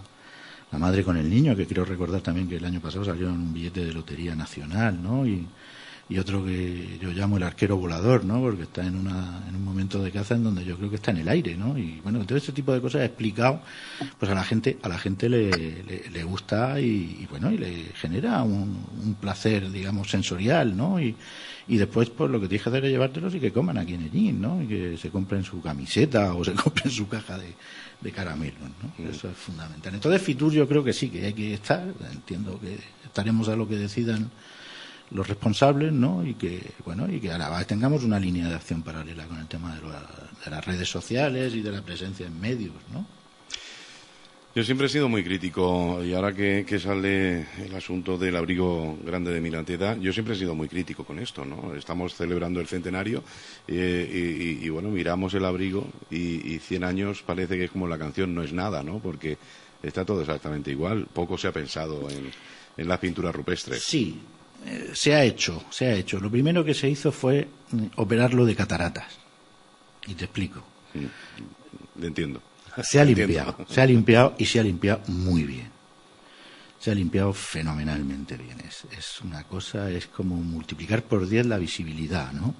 madre con el niño, que quiero recordar también que el año pasado salió en un billete de Lotería Nacional, ¿no? Y otro que yo llamo el arquero volador, ¿no? Porque está en un momento de caza en donde yo creo que está en el aire, ¿no? Y bueno, todo este tipo de cosas explicado, pues a la gente le gusta y bueno, y le genera un placer, digamos, sensorial, ¿no? Y después, pues lo que tienes que hacer es llevártelos y que coman aquí en Ellín, ¿no? Y que se compren su camiseta o se compren su caja de caramelos, ¿no? Eso es fundamental. Entonces, Fitur yo creo que sí, que hay que estar. Entiendo que estaremos a lo que decidan los responsables, ¿no? Y que a la vez tengamos una línea de acción paralela con el tema de las redes sociales y de la presencia en medios, ¿no? Yo siempre he sido muy crítico, y ahora que sale el asunto del abrigo grande de Minateda, yo siempre he sido muy crítico con esto, ¿no? Estamos celebrando el centenario y bueno, miramos el abrigo y 100 años parece que es como la canción No es nada, ¿no? Porque está todo exactamente igual, poco se ha pensado en las pinturas rupestres. Sí, se ha hecho. Lo primero que se hizo fue operarlo de cataratas. Y te explico. Le entiendo. Se ha limpiado y se ha limpiado muy bien. Se ha limpiado fenomenalmente bien. Es una cosa, es como multiplicar por 10 la visibilidad, ¿no?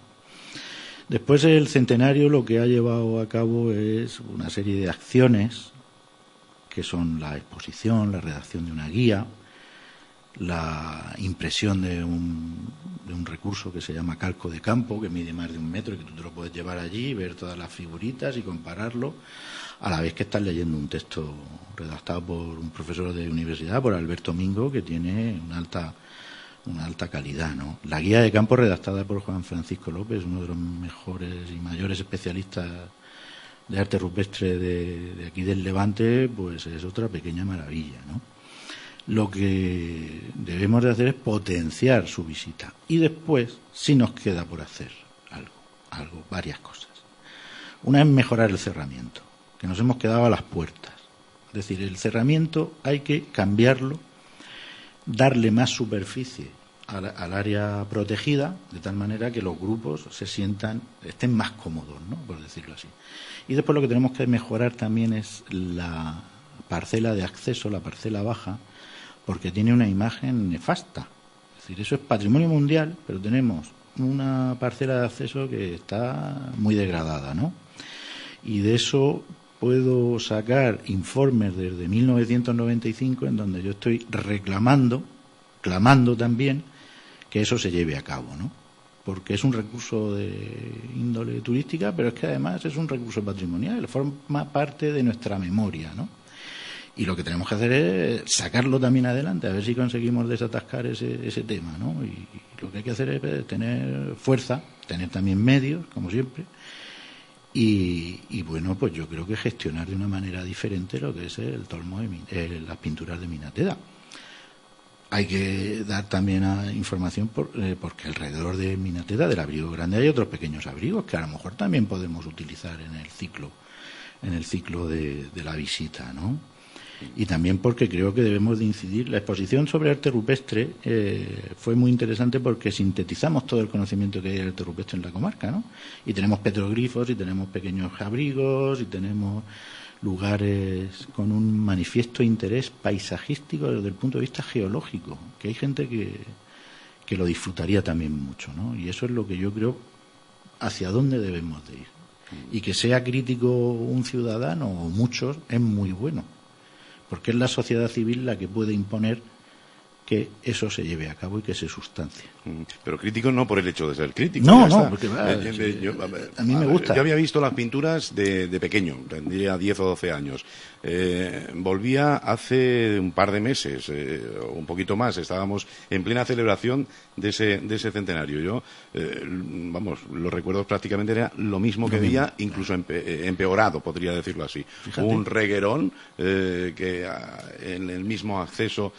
Después el centenario lo que ha llevado a cabo es una serie de acciones que son la exposición, la redacción de una guía, la impresión de un recurso que se llama calco de campo, que mide más de 1 metro y que tú te lo puedes llevar allí, ver todas las figuritas y compararlo, a la vez que estás leyendo un texto redactado por un profesor de universidad, por Alberto Mingo, que tiene una alta calidad, ¿no? La guía de campo redactada por Juan Francisco López, uno de los mejores y mayores especialistas de arte rupestre de aquí del Levante, pues es otra pequeña maravilla, ¿no? Lo que debemos de hacer es potenciar su visita. Y después, sí nos queda por hacer varias cosas. Una es mejorar el cerramiento, que nos hemos quedado a las puertas. Es decir, el cerramiento hay que cambiarlo, darle más superficie al área protegida, de tal manera que los grupos estén más cómodos, ¿no? Por decirlo así. Y después lo que tenemos que mejorar también es la parcela de acceso, la parcela baja, porque tiene una imagen nefasta. Es decir, eso es patrimonio mundial, pero tenemos una parcela de acceso que está muy degradada, ¿no? Y de eso puedo sacar informes desde 1995 en donde yo estoy clamando también que eso se lleve a cabo, ¿no? Porque es un recurso de índole turística, pero es que además es un recurso patrimonial, forma parte de nuestra memoria, ¿no? Y lo que tenemos que hacer es sacarlo también adelante, a ver si conseguimos desatascar ese tema, ¿no? Y lo que hay que hacer es tener fuerza, tener también medios, como siempre, y bueno, pues yo creo que gestionar de una manera diferente lo que es el tolmo las pinturas de Minateda. Hay que dar también información porque alrededor de Minateda, del abrigo grande, hay otros pequeños abrigos que a lo mejor también podemos utilizar en el ciclo de la visita, ¿no? Y también porque creo que debemos de incidir. La exposición sobre arte rupestre fue muy interesante porque sintetizamos todo el conocimiento que hay del arte rupestre en la comarca, ¿no? Y tenemos petroglifos, y tenemos pequeños abrigos, y tenemos lugares con un manifiesto interés paisajístico desde el punto de vista geológico, que hay gente que lo disfrutaría también mucho, ¿no? Y eso es lo que yo creo hacia dónde debemos de ir. Y que sea crítico un ciudadano o muchos es muy bueno, porque es la sociedad civil la que puede imponer que eso se lleve a cabo y que se sustancie. Pero crítico no por el hecho de ser crítico. No, porque a mí me gusta. Yo había visto las pinturas de pequeño, tendría 10 o 12 años. Volvía hace un par de meses, un poquito más, estábamos en plena celebración de ese centenario. Yo, los recuerdos prácticamente era lo mismo que veía, incluso empeorado, podría decirlo así. Fíjate. Un reguerón que en el mismo acceso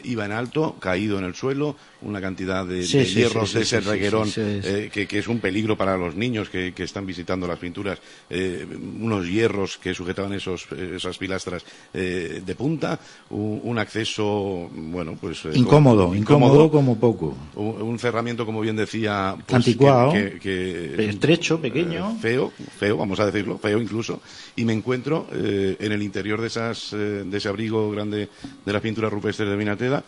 iba en alto, caído en el suelo, una cantidad de hierros de ese reguerón que es un peligro para los niños que están visitando las pinturas, unos hierros que sujetaban esas pilastras de punta, un acceso, bueno, pues incómodo como poco, un cerramiento, como bien decía, pues, anticuado, que estrecho, pequeño, feo, vamos a decirlo, feo incluso, y me encuentro en el interior de ese abrigo grande de las pinturas rupestres de Minateda,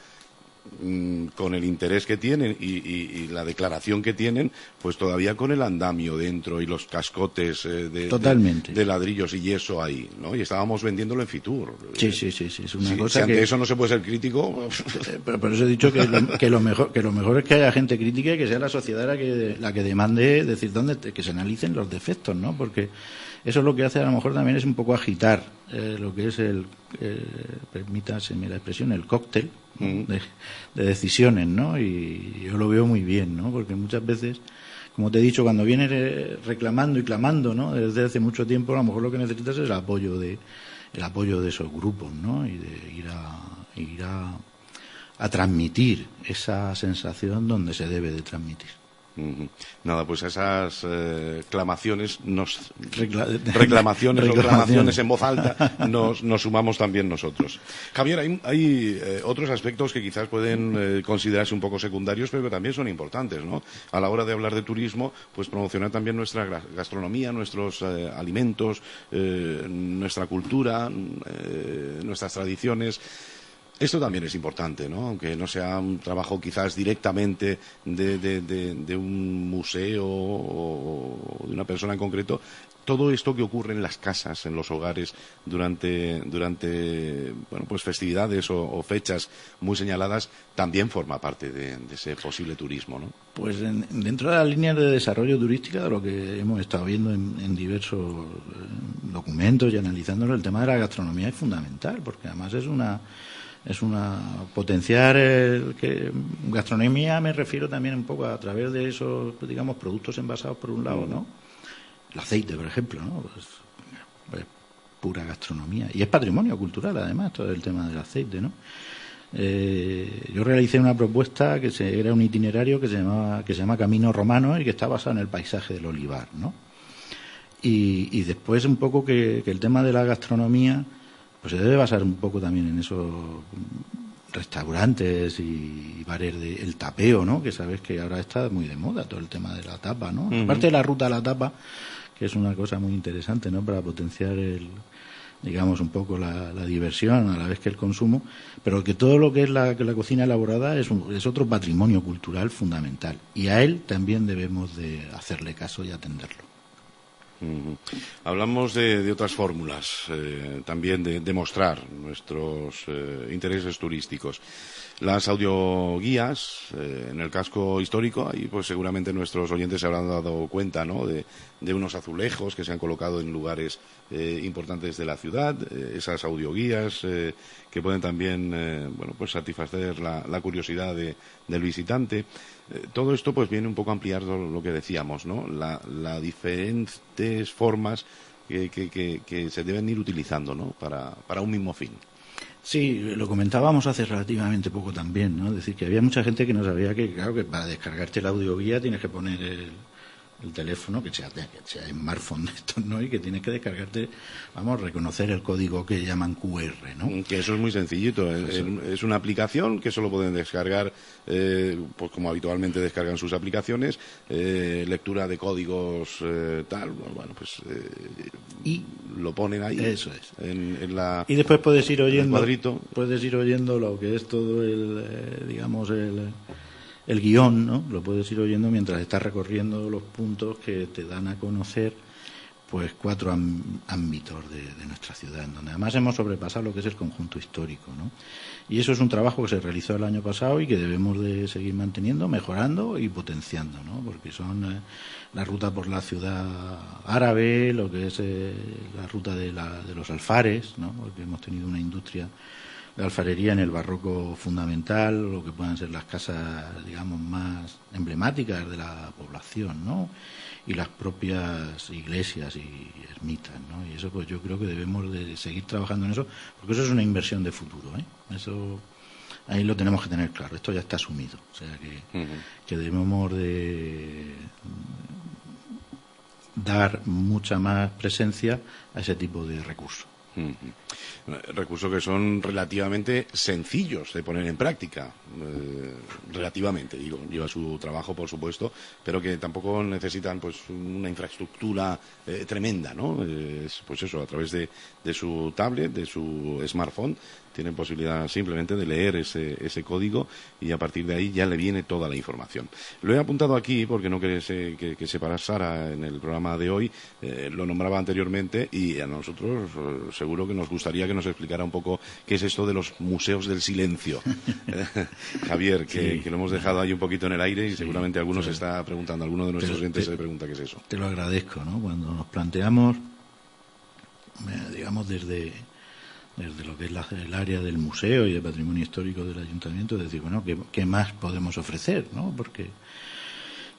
con el interés que tienen y la declaración que tienen, pues todavía con el andamio dentro y los cascotes de ladrillos y yeso ahí, ¿no? Y estábamos vendiéndolo en Fitur. Sí, es una cosa si ante eso no se puede ser crítico. Pero por eso he dicho que lo mejor es que haya gente crítica y que sea la sociedad la que demande decir que se analicen los defectos, ¿no? Porque eso es lo que hace, a lo mejor también es un poco agitar lo que es permítaseme la expresión, el cóctel de decisiones, ¿no? Y yo lo veo muy bien, ¿no? Porque muchas veces, como te he dicho, cuando vienes reclamando y clamando, ¿no? Desde hace mucho tiempo, a lo mejor lo que necesitas es el apoyo de apoyo de esos grupos, ¿no? Y de ir a transmitir esa sensación donde se debe de transmitir. Nada, pues a esas clamaciones reclamaciones en voz alta nos sumamos también nosotros. Javier, hay otros aspectos que quizás pueden considerarse un poco secundarios, pero que también son importantes, ¿no? A la hora de hablar de turismo, pues promocionar también nuestra gastronomía, nuestros alimentos, nuestra cultura, nuestras tradiciones. Esto también es importante, ¿no? Aunque no sea un trabajo quizás directamente de un museo o de una persona en concreto. Todo esto que ocurre en las casas, en los hogares, durante bueno, pues festividades o fechas muy señaladas, también forma parte de ese posible turismo, ¿no? Pues dentro de las líneas de desarrollo turística, de lo que hemos estado viendo en diversos documentos y analizándolo, el tema de la gastronomía es fundamental, porque además es una potenciar que gastronomía, me refiero también un poco a través de esos, digamos, productos envasados por un lado, ¿no? El aceite, por ejemplo, ¿no? Pues pura gastronomía. Y es patrimonio cultural, además, todo el tema del aceite, ¿no? Yo realicé una propuesta era un itinerario que se llama Camino Romano y que está basado en el paisaje del olivar, ¿no? Y después un poco que el tema de la gastronomía pues se debe basar un poco también en esos restaurantes y bares el tapeo, ¿no? Que sabes que ahora está muy de moda todo el tema de la tapa, ¿no? Aparte de la ruta a la tapa, que es una cosa muy interesante, ¿no? Para potenciar digamos, un poco la diversión a la vez que el consumo, pero que todo lo que es la cocina elaborada es otro patrimonio cultural fundamental, y a él también debemos de hacerle caso y atenderlo. Hablamos de otras fórmulas, también de mostrar nuestros intereses turísticos. Las audioguías, en el casco histórico, ahí pues seguramente nuestros oyentes se habrán dado cuenta, ¿no? de unos azulejos que se han colocado en lugares importantes de la ciudad, esas audioguías que pueden también bueno, pues satisfacer la curiosidad del visitante. Todo esto pues viene un poco a ampliar lo que decíamos, ¿no? Las diferentes formas que se deben ir utilizando, ¿no? para un mismo fin. Sí, lo comentábamos hace relativamente poco también, ¿no? Es decir, que había mucha gente que no sabía que, claro, que para descargarte la audioguía tienes que poner el teléfono, que sea smartphone de estos, ¿no? Y que tienes que descargarte, reconocer el código que llaman QR, ¿no? Que eso es muy sencillito. Es una aplicación que solo pueden descargar, pues como habitualmente descargan sus aplicaciones, lectura de códigos, tal, bueno, pues y lo ponen ahí. Eso es. Y después puedes ir oyendo, puedes ir oyendo lo que es todo digamos, el guión, ¿no? Lo puedes ir oyendo mientras estás recorriendo los puntos que te dan a conocer pues 4 ámbitos de nuestra ciudad, en donde además hemos sobrepasado lo que es el conjunto histórico, ¿no? Y eso es un trabajo que se realizó el año pasado y que debemos de seguir manteniendo, mejorando y potenciando, ¿no? Porque son la ruta por la ciudad árabe, lo que es la ruta de los alfares, ¿no? Porque hemos tenido una industria de alfarería en el barroco fundamental, lo que puedan ser las casas, digamos, más emblemáticas de la población, ¿no? Y las propias iglesias y ermitas, ¿no? Y eso pues yo creo que debemos de seguir trabajando en eso, porque eso es una inversión de futuro, ¿eh? Eso ahí lo tenemos que tener claro, esto ya está asumido, o sea que debemos de dar mucha más presencia a ese tipo de recursos. Recursos que son relativamente sencillos de poner en práctica, relativamente, digo, lleva su trabajo por supuesto, pero que tampoco necesitan pues una infraestructura tremenda, ¿no? Pues eso, a través de su tablet, de su smartphone, tienen posibilidad simplemente de leer ese código y a partir de ahí ya le viene toda la información. Lo he apuntado aquí porque no quería que se pasara en el programa de hoy, lo nombraba anteriormente y a nosotros seguro que nos gustaría que nos explicara un poco qué es esto de los museos del silencio. Javier, que lo hemos dejado ahí un poquito en el aire y seguramente alguno se está preguntando, alguno de nuestros oyentes se pregunta qué es eso. Te lo agradezco, ¿no? Cuando nos planteamos, digamos, desde lo que es el área del museo y el patrimonio histórico del ayuntamiento, decir, bueno, ¿qué más podemos ofrecer, ¿no? Porque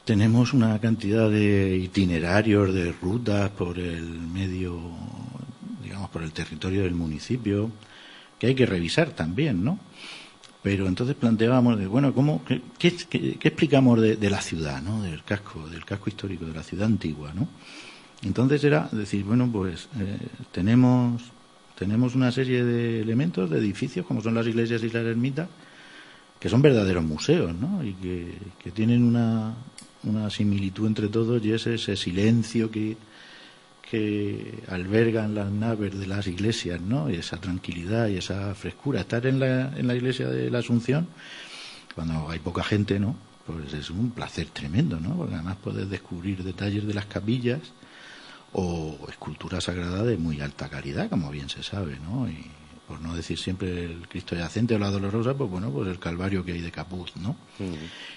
tenemos una cantidad de itinerarios, de rutas por el medio, digamos, digamos, por el territorio del municipio, que hay que revisar también, ¿no? Pero entonces planteábamos, bueno, qué explicamos de la ciudad, ¿no? Del casco histórico, de la ciudad antigua, ¿no? Entonces era decir, bueno, pues tenemos una serie de elementos, de edificios, como son las iglesias y las ermitas, que son verdaderos museos, ¿no? Y que tienen una similitud entre todos, y es ese silencio que albergan las naves de las iglesias, ¿no? Y esa tranquilidad y esa frescura. Estar en la iglesia de la Asunción, cuando hay poca gente, ¿no? Pues es un placer tremendo, ¿no? Porque además puedes descubrir detalles de las capillas o esculturas sagradas de muy alta calidad, como bien se sabe, ¿no? Y por no decir siempre el Cristo yacente o la Dolorosa, pues bueno, pues el Calvario que hay de Capuz, ¿no?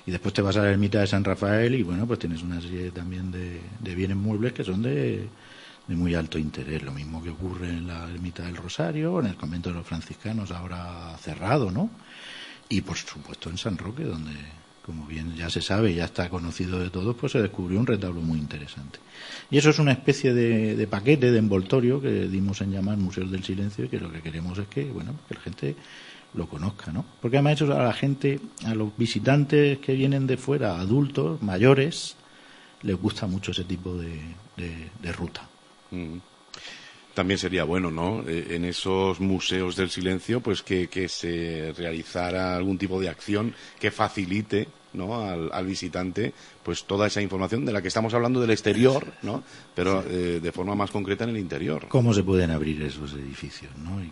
Y después te vas a la ermita de San Rafael y bueno, pues tienes una serie también de bienes muebles que son de muy alto interés. Lo mismo que ocurre en la ermita del Rosario, en el convento de los franciscanos, ahora cerrado, ¿no? Y por supuesto en San Roque, donde, como bien ya se sabe, ya está conocido de todos, pues se descubrió un retablo muy interesante. Y eso es una especie de paquete, de envoltorio, que dimos en llamar Museos del Silencio, y que lo que queremos es que, bueno, que la gente lo conozca, ¿no? Porque además eso a la gente, a los visitantes que vienen de fuera, adultos, mayores, les gusta mucho ese tipo de ruta. También sería bueno, ¿no? En esos museos del silencio, pues que se realizara algún tipo de acción que facilite, ¿no? al visitante, pues toda esa información de la que estamos hablando del exterior, ¿no? Pero de forma más concreta en el interior. ¿Cómo se pueden abrir esos edificios, ¿no? Y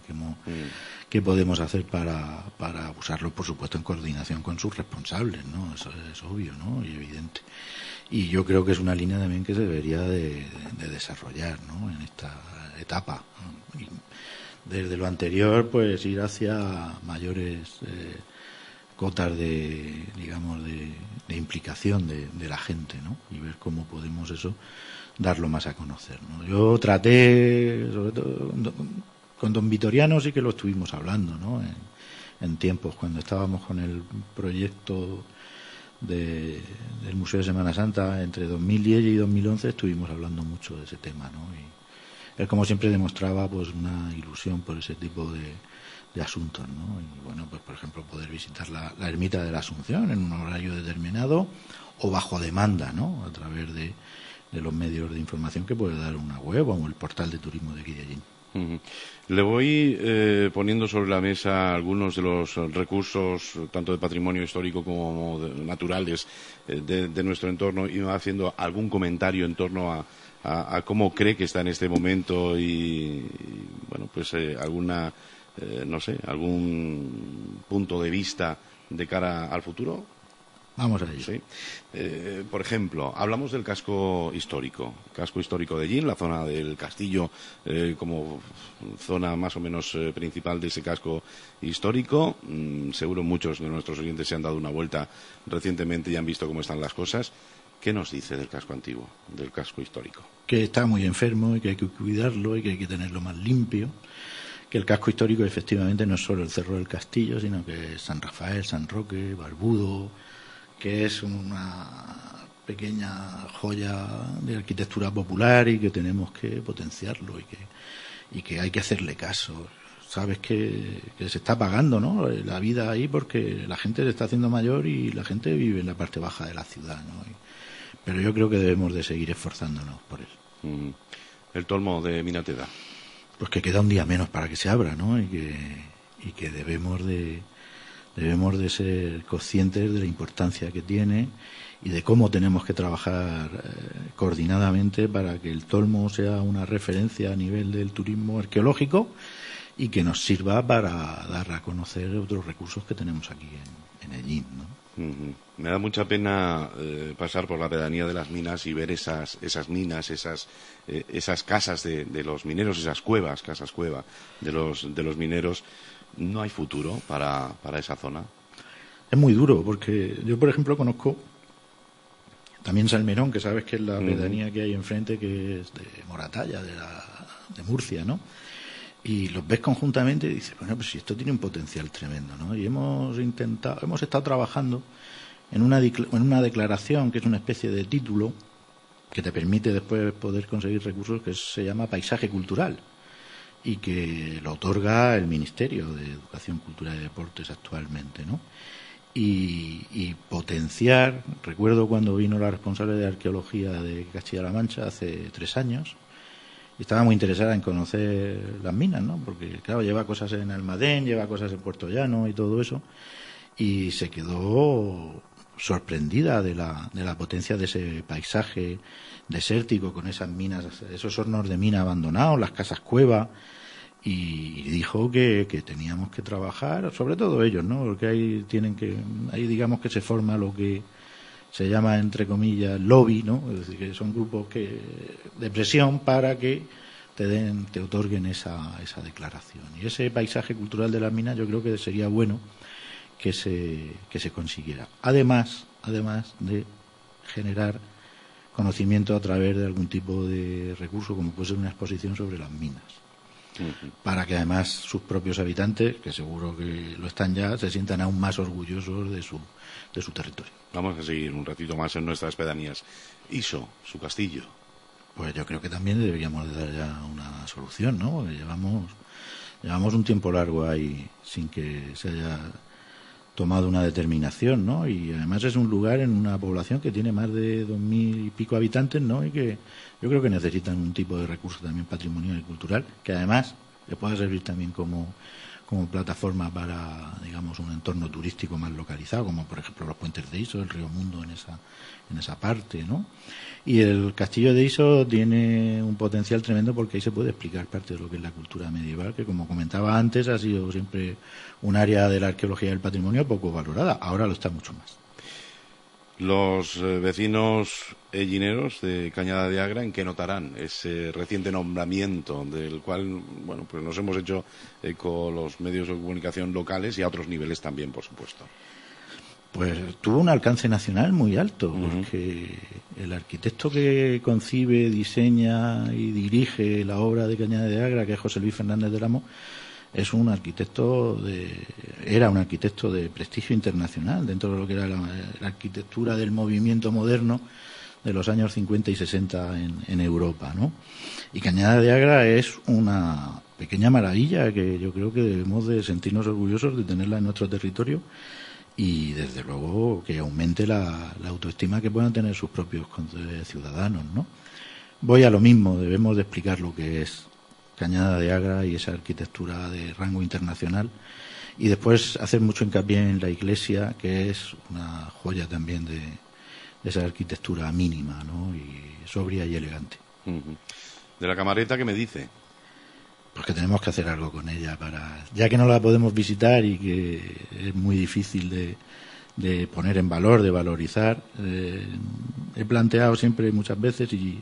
qué podemos hacer para usarlos, por supuesto, en coordinación con sus responsables, ¿no? Eso es obvio, ¿no? Y evidente. Y yo creo que es una línea también que se debería de desarrollar, ¿no? En esta etapa, ¿no? Y desde lo anterior, pues ir hacia mayores cotas de implicación de la gente, ¿no? Y ver cómo podemos eso darlo más a conocer, ¿no? Yo traté, sobre todo con don Vitoriano sí que lo estuvimos hablando, ¿no? En tiempos cuando estábamos con el proyecto del Museo de Semana Santa, entre 2010 y 2011 estuvimos hablando mucho de ese tema, ¿no? Y él, como siempre, demostraba pues una ilusión por ese tipo de asuntos, ¿no? Y bueno, pues por ejemplo poder visitar la ermita de la Asunción en un horario determinado o bajo demanda, ¿no? A través de los medios de información que puede dar una web o el portal de turismo de aquí de allí. Le voy poniendo sobre la mesa algunos de los recursos, tanto de patrimonio histórico como naturales, de nuestro entorno, y me va haciendo algún comentario en torno a cómo cree que está en este momento y bueno, pues alguna, no sé, algún punto de vista de cara al futuro. Vamos a ello. Sí. Por ejemplo, hablamos del casco histórico de Llín, la zona del castillo como zona más o menos principal de ese casco histórico. Seguro muchos de nuestros oyentes se han dado una vuelta recientemente y han visto cómo están las cosas. ¿Qué nos dice del casco antiguo, del casco histórico? Que está muy enfermo y que hay que cuidarlo y que hay que tenerlo más limpio. Que el casco histórico efectivamente no es solo el Cerro del Castillo, sino que es San Rafael, San Roque, Barbudo, que es una pequeña joya de arquitectura popular y que tenemos que potenciarlo y que hay que hacerle caso. Sabes que se está pagando, ¿no? La vida ahí, porque la gente se está haciendo mayor y la gente vive en la parte baja de la ciudad, ¿no? Pero yo creo que debemos de seguir esforzándonos por él. El Tolmo de Minateda. Pues que queda un día menos para que se abra, ¿no? Y que debemos de ser conscientes de la importancia que tiene y de cómo tenemos que trabajar coordinadamente para que el Tolmo sea una referencia a nivel del turismo arqueológico y que nos sirva para dar a conocer otros recursos que tenemos aquí en Ellín, ¿no? Me da mucha pena pasar por la pedanía de las minas y ver esas minas, esas casas de los mineros, esas cuevas, casas cueva de los mineros. ¿No hay futuro para esa zona? Es muy duro, porque yo, por ejemplo, conozco también Salmerón, que sabes que es la pedanía que hay enfrente, que es de Moratalla, de Murcia, ¿no? Y los ves conjuntamente y dices, bueno, pues si esto tiene un potencial tremendo, ¿no? Y hemos estado trabajando en una declaración que es una especie de título que te permite después poder conseguir recursos, que se llama paisaje cultural. y que lo otorga el Ministerio de Educación, Cultura y Deportes actualmente, ¿no? Y potenciar, recuerdo cuando vino la responsable de arqueología de Castilla-La Mancha hace 3 años, y estaba muy interesada en conocer las minas, ¿no? Porque, claro, lleva cosas en Almadén, lleva cosas en Puerto Llano y todo eso, y se quedó sorprendida de la potencia de ese paisaje desértico con esas minas, esos hornos de mina abandonados, las casas cueva, y dijo que teníamos que trabajar, sobre todo ellos, ¿no? Porque ahí digamos que se forma lo que se llama, entre comillas, lobby, ¿no? Es decir, que son grupos de presión para que te otorguen esa declaración. Y ese paisaje cultural de las minas yo creo que sería bueno que se consiguiera. Además de generar conocimiento a través de algún tipo de recurso, como puede ser una exposición sobre las minas. Para que además sus propios habitantes, que seguro que lo están ya, se sientan aún más orgullosos de su territorio. Vamos a seguir un ratito más en nuestras pedanías. Iso, su castillo. Pues yo creo que también deberíamos de dar ya una solución, ¿no? Porque llevamos un tiempo largo ahí sin que se haya tomado una determinación, ¿no? Y además es un lugar en una población que tiene más de 2.000 y pico habitantes, ¿no? Y que yo creo que necesitan un tipo de recurso también patrimonial y cultural, que además le pueda servir también como plataforma para, digamos, un entorno turístico más localizado, como por ejemplo los puentes de Iso, el río Mundo en esa parte, ¿no? Y el castillo de Iso tiene un potencial tremendo porque ahí se puede explicar parte de lo que es la cultura medieval, que como comentaba antes ha sido siempre un área de la arqueología y del patrimonio poco valorada, ahora lo está mucho más. Los vecinos ellineros de Cañada de Agra, ¿en qué notarán ese reciente nombramiento del cual, bueno, pues nos hemos hecho eco los medios de comunicación locales y a otros niveles también, por supuesto? Pues tuvo un alcance nacional muy alto, porque el arquitecto que concibe, diseña y dirige la obra de Cañada de Agra, que es José Luis Fernández del Amo, es un arquitecto era un arquitecto de prestigio internacional dentro de lo que era la arquitectura del movimiento moderno de los años 50 y 60 en Europa, ¿no? Y Cañada de Agra es una pequeña maravilla que yo creo que debemos de sentirnos orgullosos de tenerla en nuestro territorio y desde luego que aumente la autoestima que puedan tener sus propios ciudadanos, ¿no? Voy a lo mismo, debemos de explicar lo que es Cañada de Agra y esa arquitectura de rango internacional, y después hacer mucho hincapié en la iglesia, que es una joya también de esa arquitectura mínima, ¿no? Y sobria y elegante. ¿De la Camareta qué me dice? Pues que tenemos que hacer algo con ella, ya que no la podemos visitar y que es muy difícil de poner en valor, de valorizar. He planteado siempre muchas veces y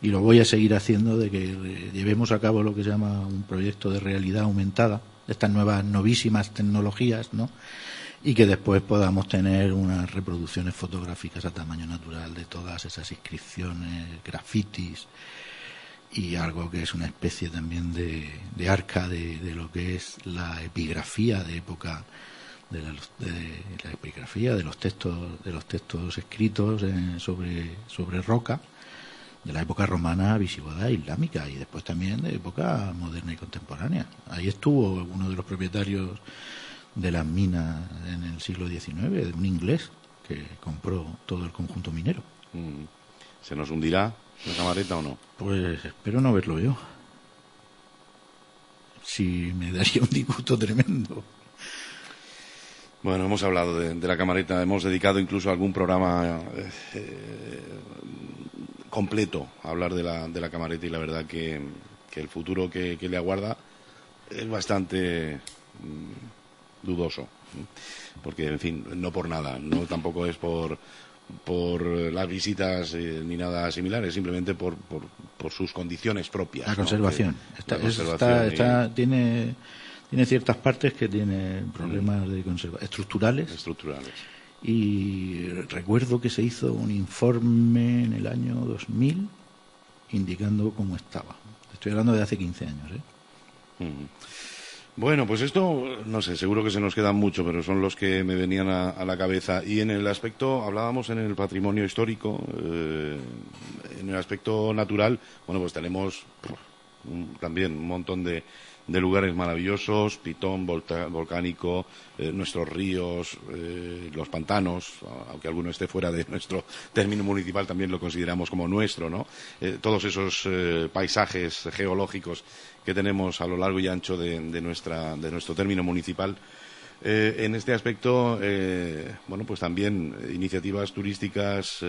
lo voy a seguir haciendo, de que llevemos a cabo lo que se llama un proyecto de realidad aumentada, estas nuevas novísimas tecnologías, ¿no? Y que después podamos tener unas reproducciones fotográficas a tamaño natural de todas esas inscripciones, grafitis, y algo que es una especie también de arca de lo que es la epigrafía de época, de la epigrafía de los textos escritos sobre roca, de la época romana, visigoda e islámica, y después también de época moderna y contemporánea. Ahí estuvo uno de los propietarios de las minas en el siglo XIX, un inglés que compró todo el conjunto minero. ¿Se nos hundirá la Camareta o no? Pues espero no verlo yo. Sí, me daría un disgusto tremendo. Bueno, hemos hablado de la Camareta, hemos dedicado incluso algún programa completo a hablar de la Camareta, y la verdad que el futuro que le aguarda es bastante dudoso, porque, en fin, no por nada, no tampoco es por las visitas ni nada similares, simplemente por sus condiciones propias. La conservación. ¿No? Tiene ciertas partes que tienen problemas de estructurales. Y recuerdo que se hizo un informe en el año 2000 indicando cómo estaba. Estoy hablando de hace 15 años, ¿eh? Bueno, pues esto, no sé, seguro que se nos quedan mucho, pero son los que me venían a la cabeza. Y en el aspecto, hablábamos en el patrimonio histórico, en el aspecto natural, bueno, pues tenemos también un montón de lugares maravillosos, Pitón volcánico, nuestros ríos, los pantanos, aunque alguno esté fuera de nuestro término municipal, también lo consideramos como nuestro, ¿no? Todos esos paisajes geológicos que tenemos a lo largo y ancho de nuestro término municipal. En este aspecto, bueno, pues también iniciativas turísticas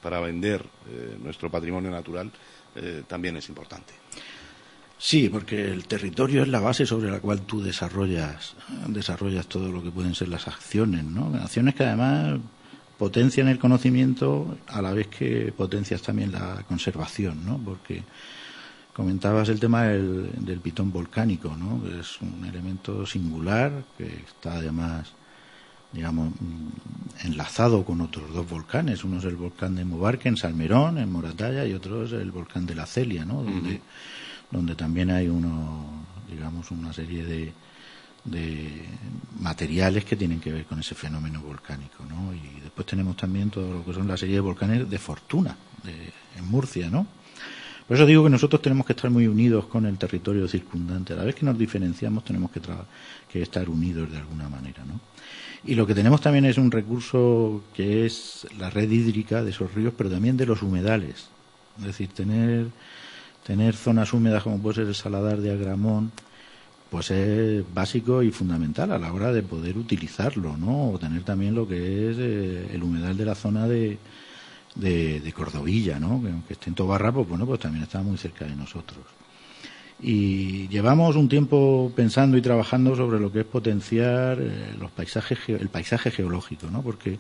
para vender nuestro patrimonio natural también es importante. Sí, porque el territorio es la base sobre la cual tú desarrollas todo lo que pueden ser las acciones, ¿no? Acciones que además potencian el conocimiento a la vez que potencias también la conservación, ¿no? Porque comentabas el tema del pitón volcánico, ¿no? Que es un elemento singular que está además, digamos, enlazado con otros dos volcanes. Uno es el volcán de Mobarca en Salmerón, en Moratalla, y otro es el volcán de la Celia, ¿no? Donde también hay una serie de materiales que tienen que ver con ese fenómeno volcánico, ¿no? Y después tenemos también todo lo que son la serie de volcanes de Fortuna, en Murcia, ¿no? Por eso digo que nosotros tenemos que estar muy unidos con el territorio circundante. A la vez que nos diferenciamos, tenemos que estar unidos de alguna manera, ¿no? Y lo que tenemos también es un recurso que es la red hídrica de esos ríos, pero también de los humedales. Es decir, tener zonas húmedas como puede ser el Saladar de Agramón, pues es básico y fundamental a la hora de poder utilizarlo, ¿no? O tener también lo que es el humedal de la zona de Cordovilla, ¿no? Que aunque esté en Tobarra, pues bueno, pues también está muy cerca de nosotros. Y llevamos un tiempo pensando y trabajando sobre lo que es potenciar el paisaje geológico, ¿no? Porque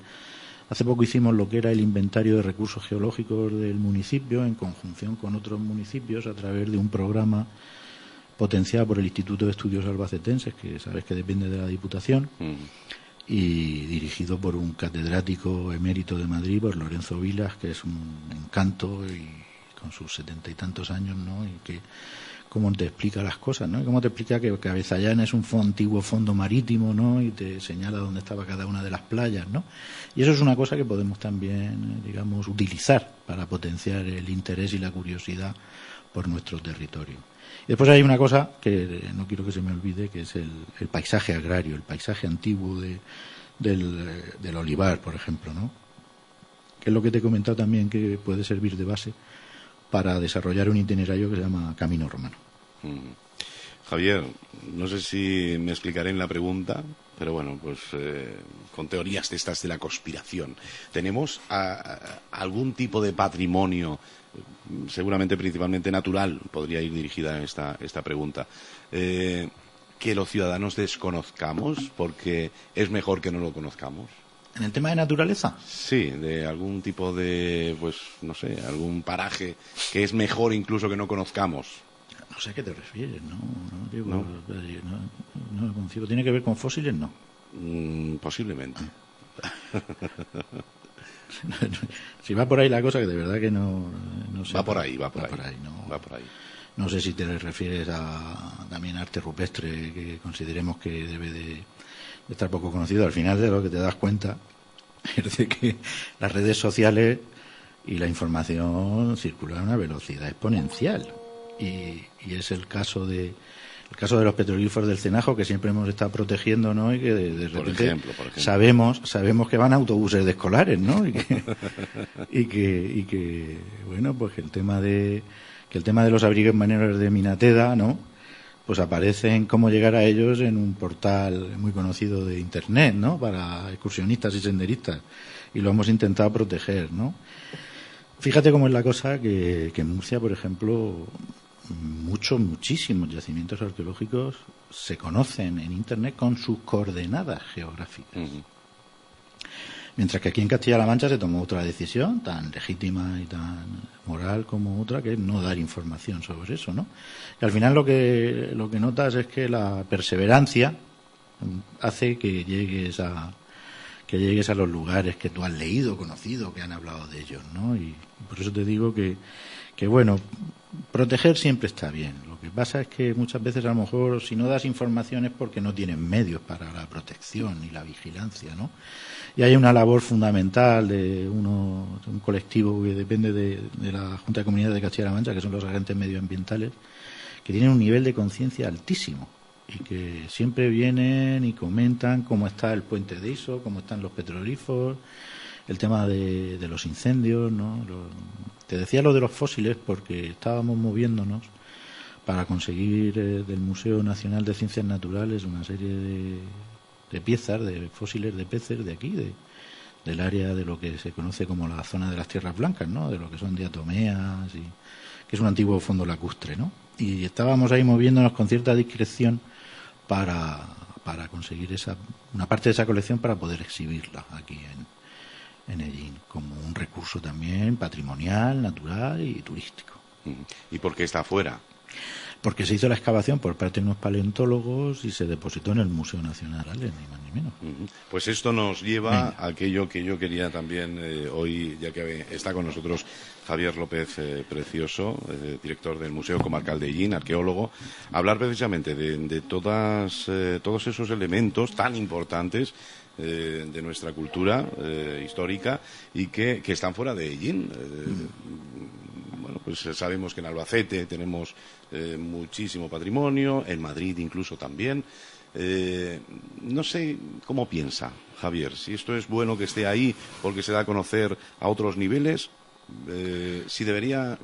hace poco hicimos lo que era el inventario de recursos geológicos del municipio en conjunción con otros municipios a través de un programa potenciado por el Instituto de Estudios Albacetenses, que sabes que depende de la Diputación, y dirigido por un catedrático emérito de Madrid, por Lorenzo Vilas, que es un encanto y con sus 70 y tantos años, ¿no? Y que cómo te explica las cosas, ¿no? Y cómo te explica que Cabezallán es un antiguo fondo marítimo, ¿no? Y te señala dónde estaba cada una de las playas, ¿no? Y eso es una cosa que podemos también, digamos, utilizar para potenciar el interés y la curiosidad por nuestro territorio. Y después hay una cosa que no quiero que se me olvide, que es el paisaje agrario, el paisaje antiguo del olivar, por ejemplo, ¿no? Que es lo que te he comentado también, que puede servir de base para desarrollar un itinerario que se llama Camino Romano. Javier, no sé si me explicaré en la pregunta, pero bueno, pues con teorías de estas de la conspiración. ¿Tenemos algún tipo de patrimonio, seguramente principalmente natural, podría ir dirigida esta pregunta, que los ciudadanos desconozcamos porque es mejor que no lo conozcamos? ¿En el tema de naturaleza? Sí, de algún tipo de, pues, no sé, algún paraje que es mejor incluso que no conozcamos. No sé a qué te refieres, ¿no? No concibo. ¿Tiene que ver con fósiles? No. Posiblemente. Si va por ahí la cosa, que de verdad que no sé. Va por ahí. No sé si te refieres también a arte rupestre, que consideremos que debe de estar poco conocido. Al final de lo que te das cuenta es de que las redes sociales y la información circulan a una velocidad exponencial. Y es el caso de los petrolíferos del Cenajo, que siempre hemos estado protegiendo, ¿no? Y que de repente por ejemplo. sabemos que van autobuses de escolares, ¿no? Y que bueno, pues que el tema de los abrigues marineros de Minateda, ¿no? Pues aparecen cómo llegar a ellos en un portal muy conocido de internet, ¿no? Para excursionistas y senderistas, y lo hemos intentado proteger, ¿no? Fíjate cómo es la cosa que en Murcia, por ejemplo, muchísimos yacimientos arqueológicos se conocen en internet con sus coordenadas geográficas. Mientras que aquí en Castilla-La Mancha se tomó otra decisión tan legítima y tan moral como otra, que es no dar información sobre eso, ¿no? Y al final lo que notas es que la perseverancia hace que llegues a los lugares que tú has leído, conocido, que han hablado de ellos, ¿no? Y por eso te digo que bueno, proteger siempre está bien. Lo que pasa es que muchas veces a lo mejor si no das información es porque no tienes medios para la protección y la vigilancia, ¿no? Y hay una labor fundamental de un colectivo que depende de la Junta de Comunidades de Castilla-La Mancha, que son los agentes medioambientales, que tienen un nivel de conciencia altísimo y que siempre vienen y comentan cómo está el puente de Iso, cómo están los petroglifos, el tema de los incendios, ¿no? Te decía lo de los fósiles porque estábamos moviéndonos para conseguir del Museo Nacional de Ciencias Naturales una serie de piezas, de fósiles de peces de aquí, del área de lo que se conoce como la zona de las Tierras Blancas, ¿no? De lo que son diatomeas, que es un antiguo fondo lacustre, ¿no? Y estábamos ahí moviéndonos con cierta discreción para conseguir una parte de esa colección para poder exhibirla aquí en Hellín, como un recurso también patrimonial, natural y turístico. ¿Y por qué está afuera? Porque se hizo la excavación por parte de unos paleontólogos y se depositó en el Museo Nacional, ¿vale? Ni más ni menos. Pues esto nos lleva a aquello que yo quería también hoy, ya que está con nosotros Javier López Precioso, director del Museo Comarcal de Hellín, arqueólogo, hablar precisamente de todos esos elementos tan importantes de nuestra cultura histórica y que están fuera de Hellín. Bueno, pues sabemos que en Albacete tenemos muchísimo patrimonio, en Madrid incluso también. No sé cómo piensa Javier, si esto es bueno que esté ahí porque se da a conocer a otros niveles, si debería,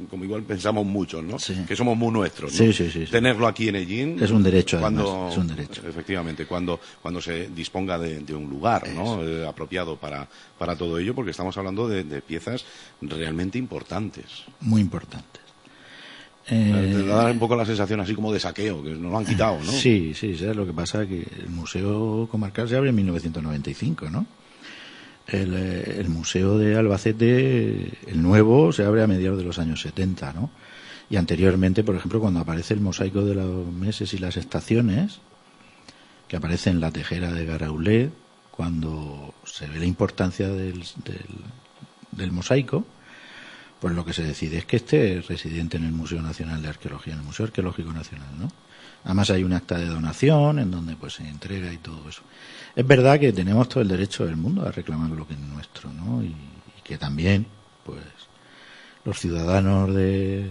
como igual pensamos muchos, ¿no? Sí. Que somos muy nuestros, ¿no? Sí. Tenerlo aquí en Hellín es un derecho, además, es un derecho. Efectivamente, cuando se disponga de un lugar, ¿no? Apropiado para todo ello, porque estamos hablando de piezas realmente importantes. Muy importantes. Te da un poco la sensación así como de saqueo, que nos lo han quitado, ¿no? Sí, ¿sabes lo que pasa? Que el Museo Comarcal se abre en 1995, ¿no? El Museo de Albacete, el nuevo, se abre a mediados de los años 70, ¿no? Y anteriormente, por ejemplo, cuando aparece el mosaico de los meses y las estaciones, que aparece en la tejera de Garaulet, cuando se ve la importancia del mosaico, pues lo que se decide es que esté residente en el Museo Nacional de Arqueología, en el Museo Arqueológico Nacional, ¿no? Además hay un acta de donación en donde pues se entrega y todo eso. Es verdad que tenemos todo el derecho del mundo a reclamar lo que es nuestro, ¿no? Y que también, pues, los ciudadanos del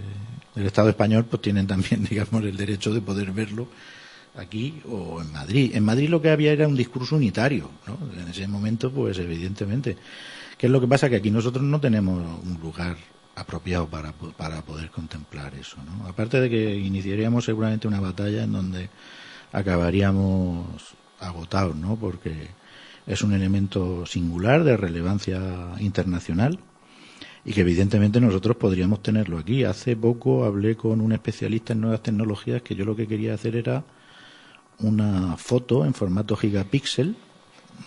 Estado español pues tienen también, digamos, el derecho de poder verlo aquí o en Madrid. En Madrid lo que había era un discurso unitario, ¿no? En ese momento, pues, evidentemente. ¿Qué es lo que pasa? Que aquí nosotros no tenemos un lugar apropiado para poder contemplar eso, ¿no? Aparte de que iniciaríamos seguramente una batalla en donde acabaríamos agotados, ¿no? Porque es un elemento singular de relevancia internacional y que evidentemente nosotros podríamos tenerlo aquí. Hace poco hablé con un especialista en nuevas tecnologías que yo lo que quería hacer era una foto en formato gigapíxel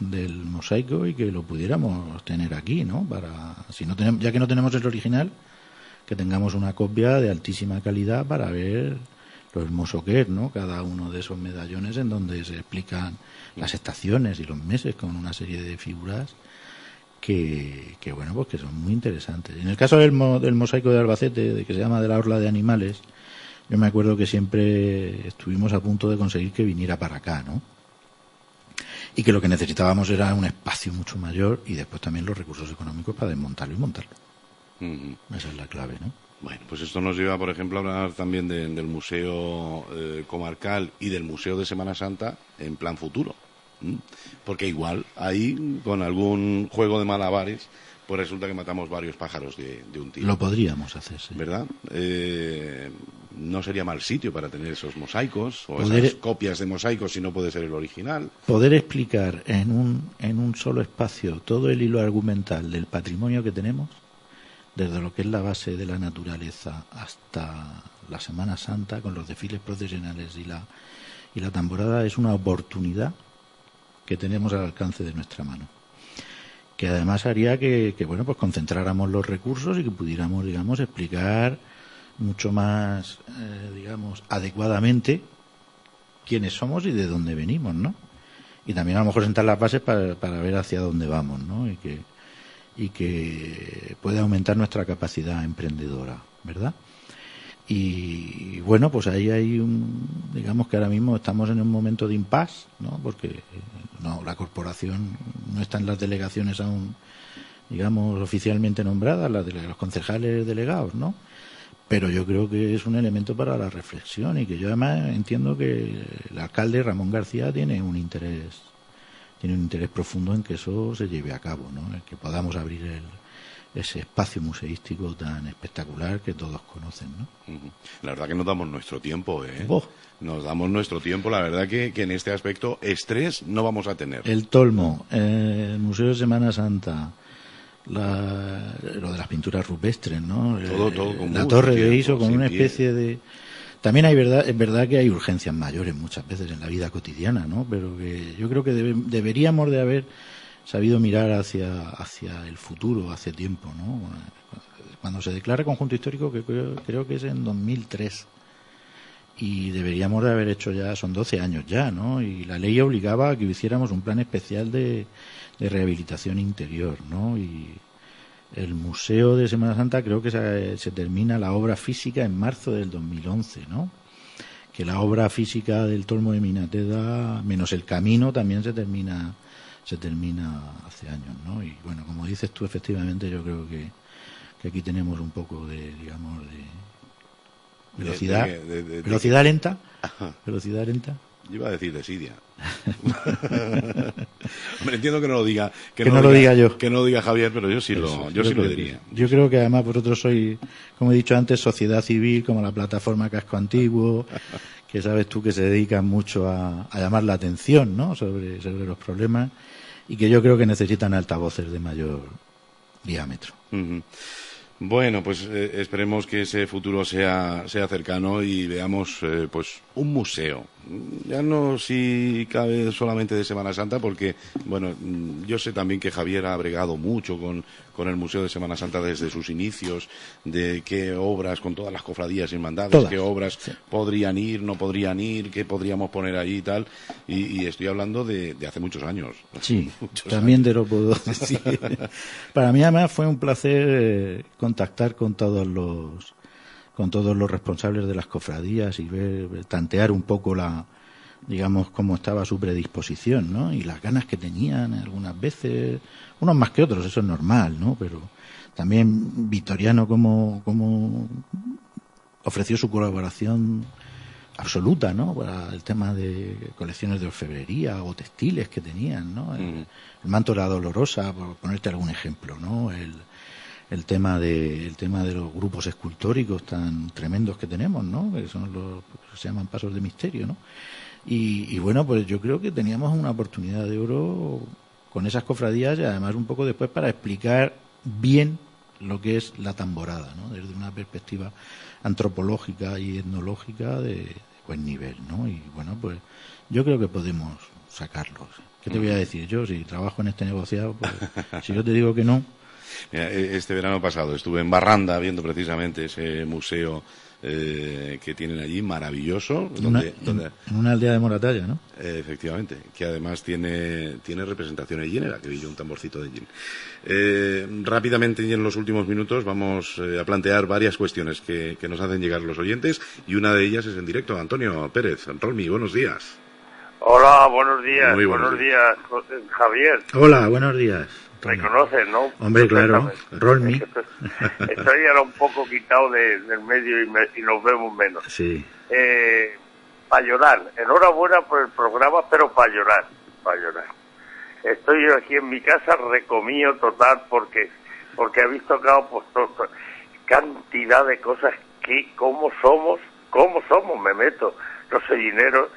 del mosaico y que lo pudiéramos tener aquí, ¿no? Para, si no tenemos, ya que no tenemos el original, que tengamos una copia de altísima calidad para ver lo hermoso que es, ¿no? Cada uno de esos medallones en donde se explican las estaciones y los meses con una serie de figuras que bueno, pues que son muy interesantes. En el caso del mosaico de Albacete, que se llama de la Orla de Animales, yo me acuerdo que siempre estuvimos a punto de conseguir que viniera para acá, ¿no? Y que lo que necesitábamos era un espacio mucho mayor y después también los recursos económicos para desmontarlo y montarlo. Esa es la clave, ¿no? Bueno, pues esto nos lleva, por ejemplo, a hablar también del Museo Comarcal y del Museo de Semana Santa en plan futuro. Porque igual ahí, con algún juego de malabares, pues resulta que matamos varios pájaros de un tiro. Lo podríamos hacer, sí. ¿Verdad? No sería mal sitio para tener esos mosaicos o esas copias de mosaicos si no puede ser el original. Poder explicar en un solo espacio todo el hilo argumental del patrimonio que tenemos, desde lo que es la base de la naturaleza hasta la Semana Santa, con los desfiles procesionales y la tamborada, es una oportunidad que tenemos al alcance de nuestra mano, que además haría que bueno, pues concentráramos los recursos y que pudiéramos, digamos, explicar mucho más, digamos, adecuadamente quiénes somos y de dónde venimos, ¿no? Y también a lo mejor sentar las bases para ver hacia dónde vamos, ¿no? Y que puede aumentar nuestra capacidad emprendedora, ¿verdad? Y bueno, pues ahí hay digamos que ahora mismo estamos en un momento de impasse, ¿no? Porque la corporación no está en las delegaciones aún, digamos, oficialmente nombradas, las de los concejales delegados, ¿no? pero yo creo que es un elemento para la reflexión y que yo además entiendo que el alcalde Ramón García tiene un interés profundo en que eso se lleve a cabo, ¿no? En que podamos abrir ese espacio museístico tan espectacular que todos conocen, ¿no? La verdad que nos damos nuestro tiempo, ¿eh? Oh. Nos damos nuestro tiempo, la verdad que en este aspecto estrés no vamos a tener. El Tolmo, el Museo de Semana Santa, lo de las pinturas rupestres, ¿no? Todo con la Torre de tiempo, Iso con sin una pie. especie de... También es verdad que hay urgencias mayores muchas veces en la vida cotidiana, ¿no? Pero que yo creo que deberíamos de haber sabido mirar hacia el futuro hace tiempo, ¿no? Cuando se declara conjunto histórico, que creo que es en 2003, y deberíamos de haber hecho ya, son 12 años ya, ¿no? Y la ley obligaba a que hiciéramos un plan especial de rehabilitación interior, ¿no? Y el Museo de Semana Santa creo que se termina la obra física en marzo del 2011, ¿no? Que la obra física del Tolmo de Minateda, menos el camino, también se termina hace años, ¿no? Y bueno, como dices tú, efectivamente, yo creo que aquí tenemos un poco de, digamos, de velocidad, velocidad lenta, velocidad lenta. Yo iba a decir desidia. Hombre, entiendo que no lo diga, que no lo diga yo, que no lo diga Javier, pero yo sí lo diría. Yo creo que además vosotros sois, como he dicho antes, sociedad civil, como la plataforma Casco Antiguo, que sabes tú que se dedican mucho a llamar la atención, ¿no? sobre los problemas, y que yo creo que necesitan altavoces de mayor diámetro. Uh-huh. Bueno, pues esperemos que ese futuro sea cercano y veamos pues un museo. Ya no si cabe solamente de Semana Santa, porque bueno, yo sé también que Javier ha bregado mucho con el Museo de Semana Santa desde sus inicios, de qué obras, con todas las cofradías y hermandades, todas, qué obras sí, podrían ir, no podrían ir, qué podríamos poner allí y tal. Y estoy hablando de hace muchos años. Sí, muchos también años. te lo puedo decir. Para mí además fue un placer contactar con todos los responsables de las cofradías y tantear un poco digamos, cómo estaba su predisposición, ¿no? Y las ganas que tenían algunas veces, unos más que otros, eso es normal, ¿no? Pero también Victoriano como ofreció su colaboración absoluta, ¿no? Para el tema de colecciones de orfebrería o textiles que tenían, ¿no? El manto de la Dolorosa, por ponerte algún ejemplo, ¿no? El tema de los grupos escultóricos tan tremendos que tenemos, ¿no? Que son que se llaman pasos de misterio, ¿no? Y bueno, pues yo creo que teníamos una oportunidad de oro con esas cofradías y además un poco después para explicar bien lo que es la tamborada, ¿no? Desde una perspectiva antropológica y etnológica de buen nivel, ¿no? Y bueno, pues yo creo que podemos sacarlos. ¿Qué te voy a decir yo? Si trabajo en este negociado, pues si yo te digo que no. Mira, este verano pasado estuve en Barranda viendo precisamente ese museo que tienen allí, maravilloso. En una aldea de Moratalla, ¿no? Efectivamente, que además tiene representaciones llenera, que vi yo un tamborcito de gin. Rápidamente y en los últimos minutos vamos a plantear varias cuestiones que nos hacen llegar los oyentes y una de ellas es en directo. Antonio Pérez, Rolmi, buenos días. Hola, buenos días. Muy buenos días, Javier. Hola, buenos días. Me conoces, ¿no? Hombre, claro, Rolmi. Estoy ahora un poco quitado del medio y nos vemos menos. Sí. Para llorar. Enhorabuena por el programa, pero para llorar. Estoy aquí en mi casa recomío total porque habéis tocado pues cantidad de cosas que cómo somos, me meto, los sellineros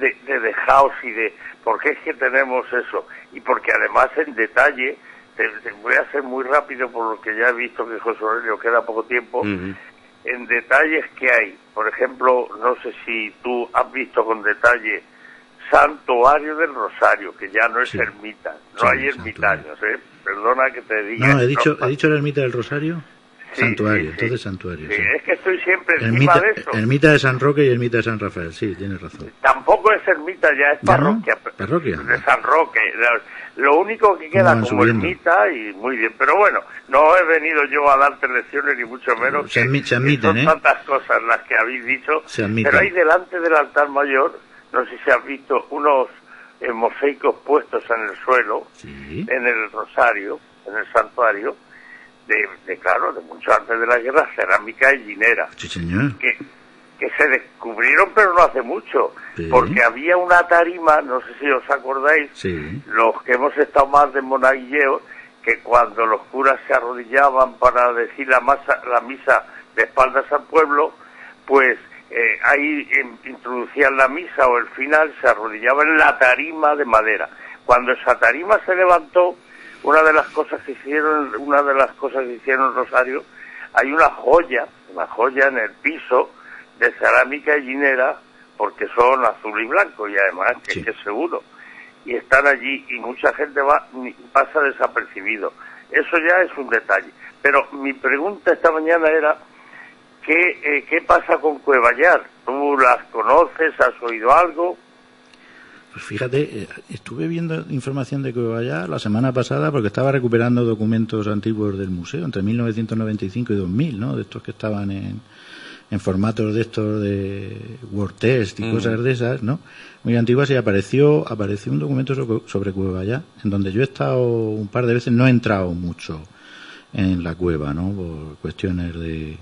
de dejaos y de por qué es que tenemos eso. Y porque además en detalle, te voy a hacer muy rápido por lo que ya he visto que José Aurelio queda poco tiempo, en detalles que hay. Por ejemplo, no sé si tú has visto con detalle Santuario del Rosario, que ya no es ermita, no hay ermitaños, perdona que te diga. No, he dicho la ermita del Rosario. Sí, santuario, sí, entonces sí. santuario. Sí, Sí. es que estoy siempre encima de eso. Ermita de San Roque y ermita de San Rafael, sí, tienes razón. Tampoco es ermita, ya es parroquia. ¿Ya no? Parroquia. De San Roque. Lo único que queda como subiendo? ermita y muy bien. Pero bueno, no he venido yo a darte lecciones ni mucho menos. Se admiten, son tantas cosas las que habéis dicho. Se admiten. Pero ahí delante del altar mayor, no sé si has visto unos mosaicos puestos en el suelo, Sí. en el rosario, en el santuario, claro, de mucho antes de la guerra, cerámica gallinera. Sí, señor. Que se descubrieron, pero no hace mucho, Sí. porque había una tarima, no sé si os acordáis, Sí. los que hemos estado más de monaguilleo, que cuando los curas se arrodillaban para decir la misa de espaldas al pueblo, pues ahí introducían la misa o el final, se arrodillaban en la tarima de madera. Cuando esa tarima se levantó, una de las cosas que hicieron en Rosario, hay una joya en el piso de cerámica gallinera, porque son azul y blanco, y además Sí. que es seguro. Y están allí, y mucha gente pasa desapercibido. Eso ya es un detalle. Pero mi pregunta esta mañana era, ¿qué pasa con Cuevallar? ¿Tú las conoces? ¿Has oído algo? Pues fíjate, estuve viendo información de Cuevallar la semana pasada porque estaba recuperando documentos antiguos del museo entre 1995 y 2000, ¿no? De estos que estaban en formatos de estos de WordTest y cosas de esas, ¿no? Muy antiguas, y apareció un documento sobre Cuevallar, en donde yo he estado un par de veces, no he entrado mucho en la cueva, ¿no? Por cuestiones de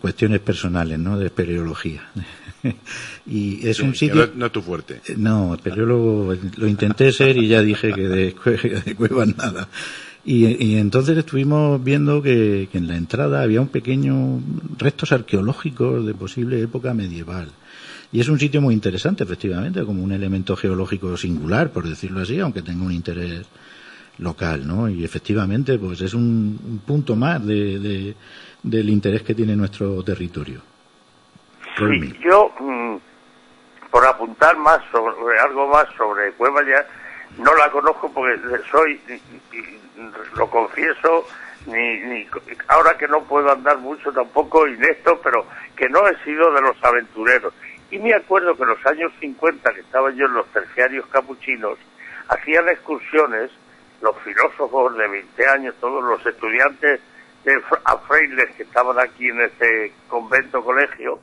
cuestiones personales, ¿no? De espeleología. Y es un sitio... No es tu fuerte. No, espeleólogo lo intenté ser y ya dije que de cuevas nada. Y entonces estuvimos viendo que en la entrada había un pequeño restos arqueológicos de posible época medieval. Y es un sitio muy interesante, efectivamente, como un elemento geológico singular, por decirlo así, aunque tenga un interés local, ¿no? Y efectivamente, pues es un punto más del interés que tiene nuestro territorio. Sí, yo, por apuntar algo más sobre Cuevallar, no la conozco porque soy, lo confieso, ahora que no puedo andar mucho tampoco inepto, pero que no he sido de los aventureros. Y me acuerdo que en los años 50, que estaba yo en los terciarios capuchinos, hacían excursiones, los filósofos de 20 años, todos los estudiantes a frailes que estaban aquí en este colegio,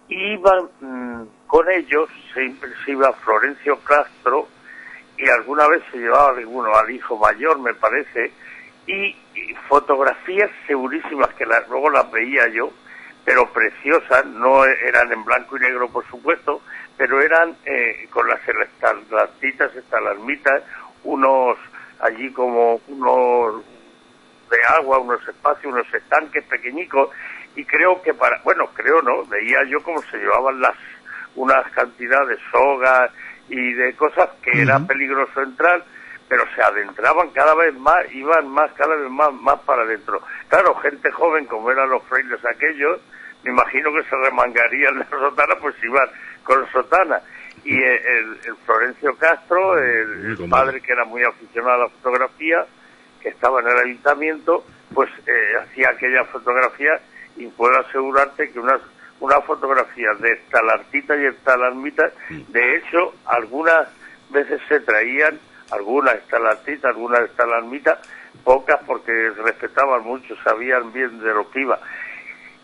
iban con ellos, siempre se iba Florencio Castro, y alguna vez se llevaba alguno al hijo mayor, me parece, y fotografías segurísimas que luego las veía yo, pero preciosas, no eran en blanco y negro, por supuesto, pero eran con las estalagmitas, unos allí como unos de agua, unos espacios, unos estanques pequeñicos, y creo que veía yo cómo se llevaban unas cantidades de sogas y de cosas que era peligroso entrar, pero se adentraban cada vez más, cada vez más para adentro. Claro, gente joven, como eran los frailes aquellos, me imagino que se remangarían la sotana, pues iban con sotana. Y el Florencio Castro, el padre que era muy aficionado a la fotografía, que estaba en el ayuntamiento, pues hacía aquella fotografía, y puedo asegurarte que unas fotografías de estalactitas y estalagmitas, de hecho, algunas veces se traían algunas estalactitas, algunas estalagmitas, pocas porque respetaban mucho, sabían bien de lo que iba.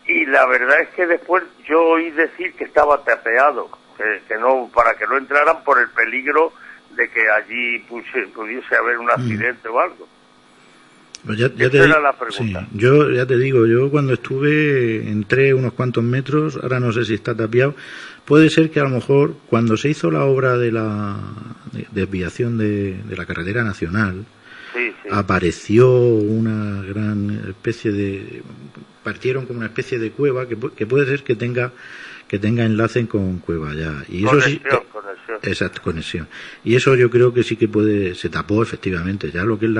Y la verdad es que después yo oí decir que estaba tapeado, que no, para que no entraran por el peligro de que allí pudiese haber un accidente o algo. Pues Esa era la pregunta. Sí, yo ya te digo, yo cuando entré unos cuantos metros, ahora no sé si está tapiado, puede ser que a lo mejor cuando se hizo la obra de la desviación de la carretera nacional, sí. Apareció una gran especie partieron como una especie de cueva que puede ser que tenga enlace con Cuevallar. Y eso conexión. Exacto, conexión. Y eso yo creo que sí que se tapó efectivamente. Ya lo que es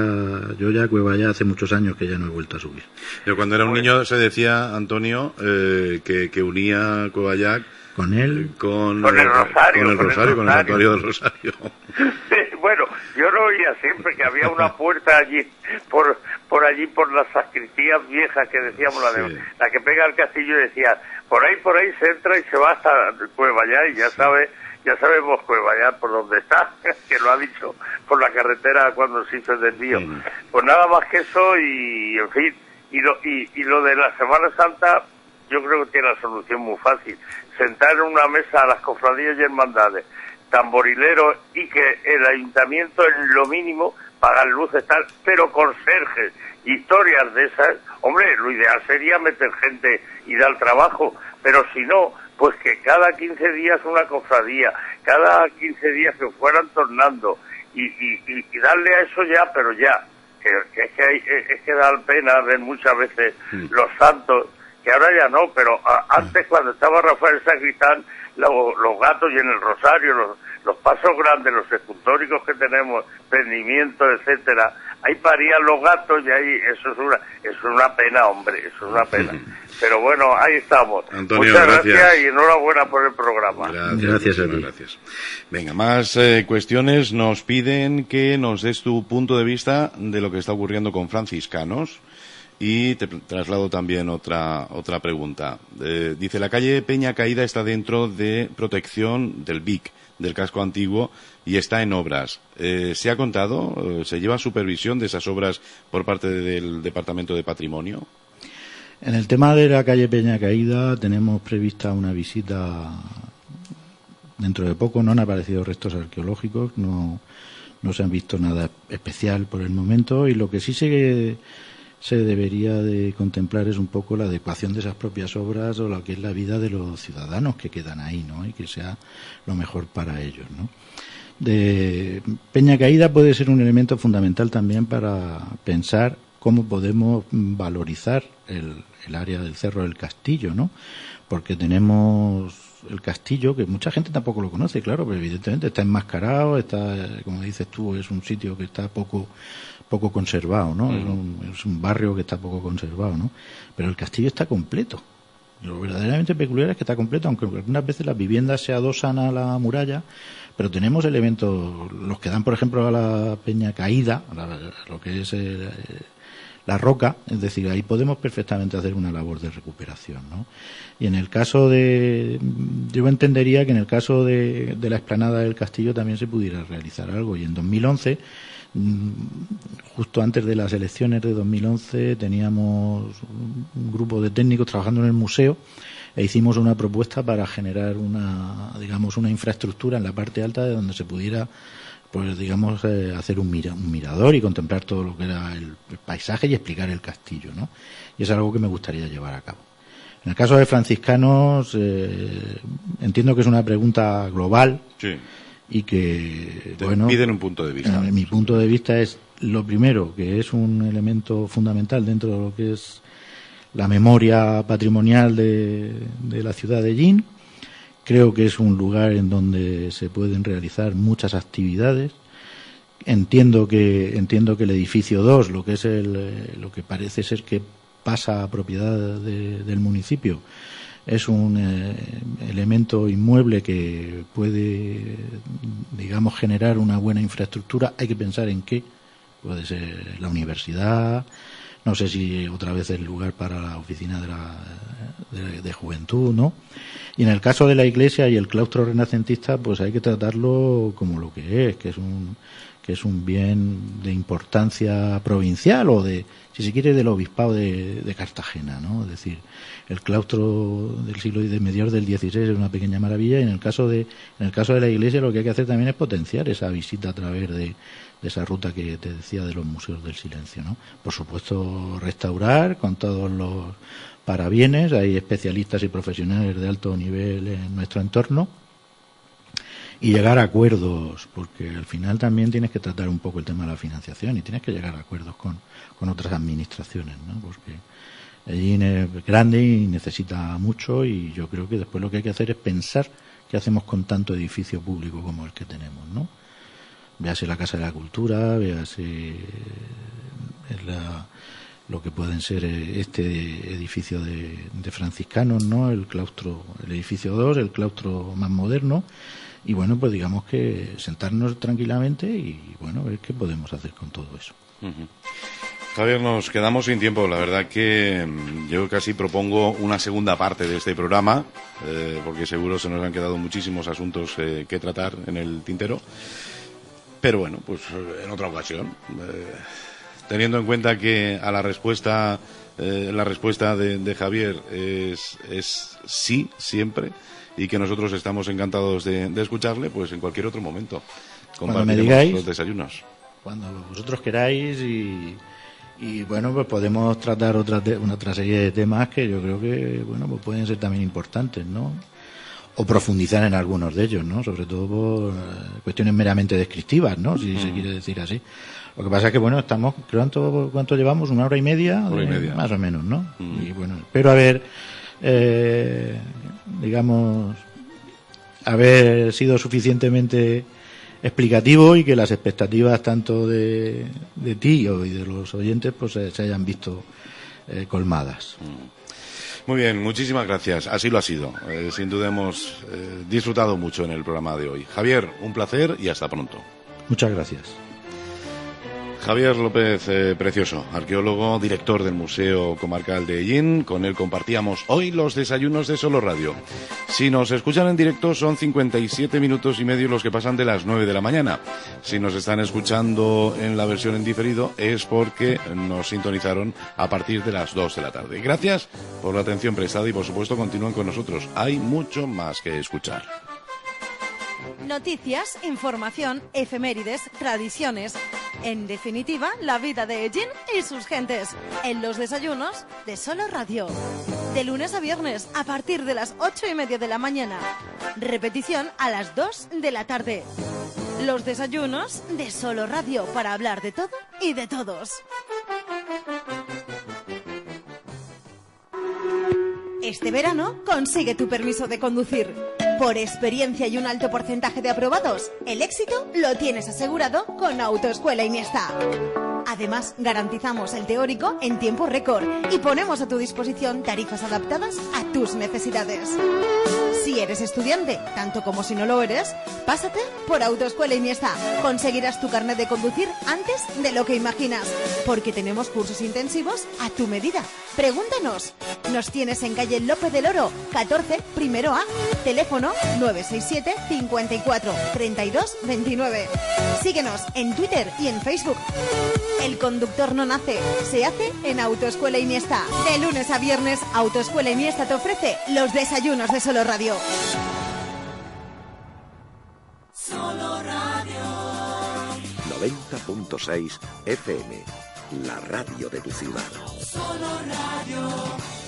yo ya Cuevallar hace muchos años que ya no he vuelto a subir. Pero cuando era un niño se decía, Antonio, que unía Cuevallar con él, con el santuario del Rosario. Bueno, yo lo oía siempre que había una puerta allí por allí por las sacristías viejas que decíamos, la que pega al castillo, y decía, por ahí se entra y se va hasta Cuevallar, y ya sabemos Cuevallar por dónde está, que lo ha dicho por la carretera cuando se hizo el desvío. Pues nada más que eso, y en fin, y lo de la Semana Santa, yo creo que tiene la solución muy fácil: sentar en una mesa a las cofradías y hermandades, tamborileros, y que el ayuntamiento en lo mínimo pagar luces, tal, pero conserjes, historias de esas, hombre, lo ideal sería meter gente y dar trabajo, pero si no, pues que cada 15 días una cofradía, cada 15 días que fueran tornando, y darle a eso ya, pero ya, que es que da pena ver muchas veces los santos, que ahora ya no, pero antes cuando estaba Rafael Sacristán, los gatos y en el rosario, los pasos grandes, los escultóricos que tenemos, prendimientos, etcétera, ahí parían los gatos y ahí eso es una pena, hombre, eso es una pena. Pero bueno, ahí estamos. Antonio, muchas gracias y enhorabuena por el programa. Gracias a ti. Gracias. Venga, más cuestiones. Nos piden que nos des tu punto de vista de lo que está ocurriendo con franciscanos. Y te traslado también otra pregunta. Dice, la calle Peña Caída está dentro de protección del BIC, del casco antiguo, y está en obras. ¿Se ha contado? ¿Se lleva supervisión de esas obras por parte del Departamento de Patrimonio? En el tema de la calle Peña Caída tenemos prevista una visita dentro de poco. No han aparecido restos arqueológicos, no se han visto nada especial por el momento, y lo que sí se debería de contemplar es un poco la adecuación de esas propias obras o lo que es la vida de los ciudadanos que quedan ahí, ¿no? Y que sea lo mejor para ellos, ¿no? De Peña Caída puede ser un elemento fundamental también para pensar cómo podemos valorizar el área del Cerro del Castillo, ¿no? Porque tenemos el castillo, que mucha gente tampoco lo conoce, claro, pero evidentemente está enmascarado, está, como dices tú, es un sitio que está poco conservado, ¿no? Es un barrio que está poco conservado, ¿no? Pero el castillo está completo. Lo verdaderamente peculiar es que está completo, aunque algunas veces las viviendas se adosan a la muralla, pero tenemos elementos, los que dan, por ejemplo, a la Peña Caída, lo que es la roca, es decir, ahí podemos perfectamente hacer una labor de recuperación, ¿no? Y en el caso yo entendería que en el caso de la explanada del castillo también se pudiera realizar algo, y en 2011, justo antes de las elecciones de 2011, teníamos un grupo de técnicos trabajando en el museo e hicimos una propuesta para generar una infraestructura en la parte alta de donde se pudiera, pues digamos, hacer un mirador y contemplar todo lo que era el paisaje y explicar el castillo, ¿no? Y es algo que me gustaría llevar a cabo. En el caso de franciscanos, entiendo que es una pregunta global. Sí. Y que, piden un punto de vista. Mi punto de vista es, lo primero, que es un elemento fundamental dentro de lo que es la memoria patrimonial de la ciudad de Llín. Creo que es un lugar en donde se pueden realizar muchas actividades. Entiendo que el edificio 2, lo que es lo que parece ser que pasa a propiedad del municipio, es un elemento inmueble que puede, digamos, generar una buena infraestructura. Hay que pensar en qué. Puede ser la universidad, no sé si otra vez el lugar para la oficina de juventud, ¿no? Y en el caso de la iglesia y el claustro renacentista, pues hay que tratarlo como lo que es un bien de importancia provincial o si se quiere, del obispado de Cartagena, ¿no? Es decir, el claustro del siglo de mediados del XVI es una pequeña maravilla, y en el caso de la iglesia lo que hay que hacer también es potenciar esa visita a través de esa ruta que te decía de los museos del silencio, ¿no? Por supuesto, restaurar con todos los parabienes, hay especialistas y profesionales de alto nivel en nuestro entorno, y llegar a acuerdos, porque al final también tienes que tratar un poco el tema de la financiación y tienes que llegar a acuerdos con otras administraciones, ¿no? Porque allí es grande y necesita mucho, y yo creo que después lo que hay que hacer es pensar qué hacemos con tanto edificio público como el que tenemos, ¿no? Véase la Casa de la Cultura, véase lo que pueden ser este edificio de franciscanos, ¿no? El claustro, el edificio 2, el claustro más moderno. Y bueno, pues digamos que sentarnos tranquilamente y bueno, ver qué podemos hacer con todo eso. Javier, nos quedamos sin tiempo. La verdad que yo casi propongo una segunda parte de este programa, porque seguro se nos han quedado muchísimos asuntos que tratar en el tintero. Pero bueno, pues en otra ocasión. Teniendo en cuenta que a la respuesta de Javier es sí, siempre, y que nosotros estamos encantados de escucharle, pues en cualquier otro momento compartiremos los desayunos. cuando vosotros queráis y bueno, pues podemos tratar otra serie de temas que yo creo que, bueno, pues pueden ser también importantes, ¿no? O profundizar en algunos de ellos, ¿no? Sobre todo por cuestiones meramente descriptivas, ¿no? Si se quiere decir así. Lo que pasa es que, bueno, estamos, ¿cuánto llevamos? ¿1 hora y media? Hora y media. Más o menos, ¿no? Y bueno, espero haber sido suficientemente explicativo y que las expectativas tanto de ti y de los oyentes pues se hayan visto colmadas. Muy bien, muchísimas gracias. Así lo ha sido. Sin duda hemos disfrutado mucho en el programa de hoy. Javier, un placer y hasta pronto. Muchas gracias. Javier López Precioso, arqueólogo, director del Museo Comarcal de Hellín. Con él compartíamos hoy los desayunos de Solo Radio. Si nos escuchan en directo son 57 minutos y medio los que pasan de las 9 de la mañana. Si nos están escuchando en la versión en diferido es porque nos sintonizaron a partir de las 2 de la tarde. Gracias por la atención prestada y por supuesto continúen con nosotros. Hay mucho más que escuchar. Noticias, información, efemérides, tradiciones. En definitiva, la vida de Hellín y sus gentes. En los desayunos de Solo Radio. De lunes a viernes, a partir de las 8:30 de la mañana. Repetición a las 2 de la tarde. Los desayunos de Solo Radio, para hablar de todo y de todos. Este verano consigue tu permiso de conducir. Por experiencia y un alto porcentaje de aprobados, el éxito lo tienes asegurado con Autoescuela Iniesta. Además, garantizamos el teórico en tiempo récord y ponemos a tu disposición tarifas adaptadas a tus necesidades. Si eres estudiante, tanto como si no lo eres, pásate por Autoescuela Iniesta. Conseguirás tu carnet de conducir antes de lo que imaginas, porque tenemos cursos intensivos a tu medida. Pregúntanos. Nos tienes en calle López del Oro, 14, primero A. Teléfono 967 54 32 29. Síguenos en Twitter y en Facebook. El conductor no nace, se hace en Autoescuela Iniesta. De lunes a viernes, Autoescuela Iniesta te ofrece los desayunos de Solo Radio. Solo Radio. 90.6 FM, la radio de tu ciudad. Solo Radio.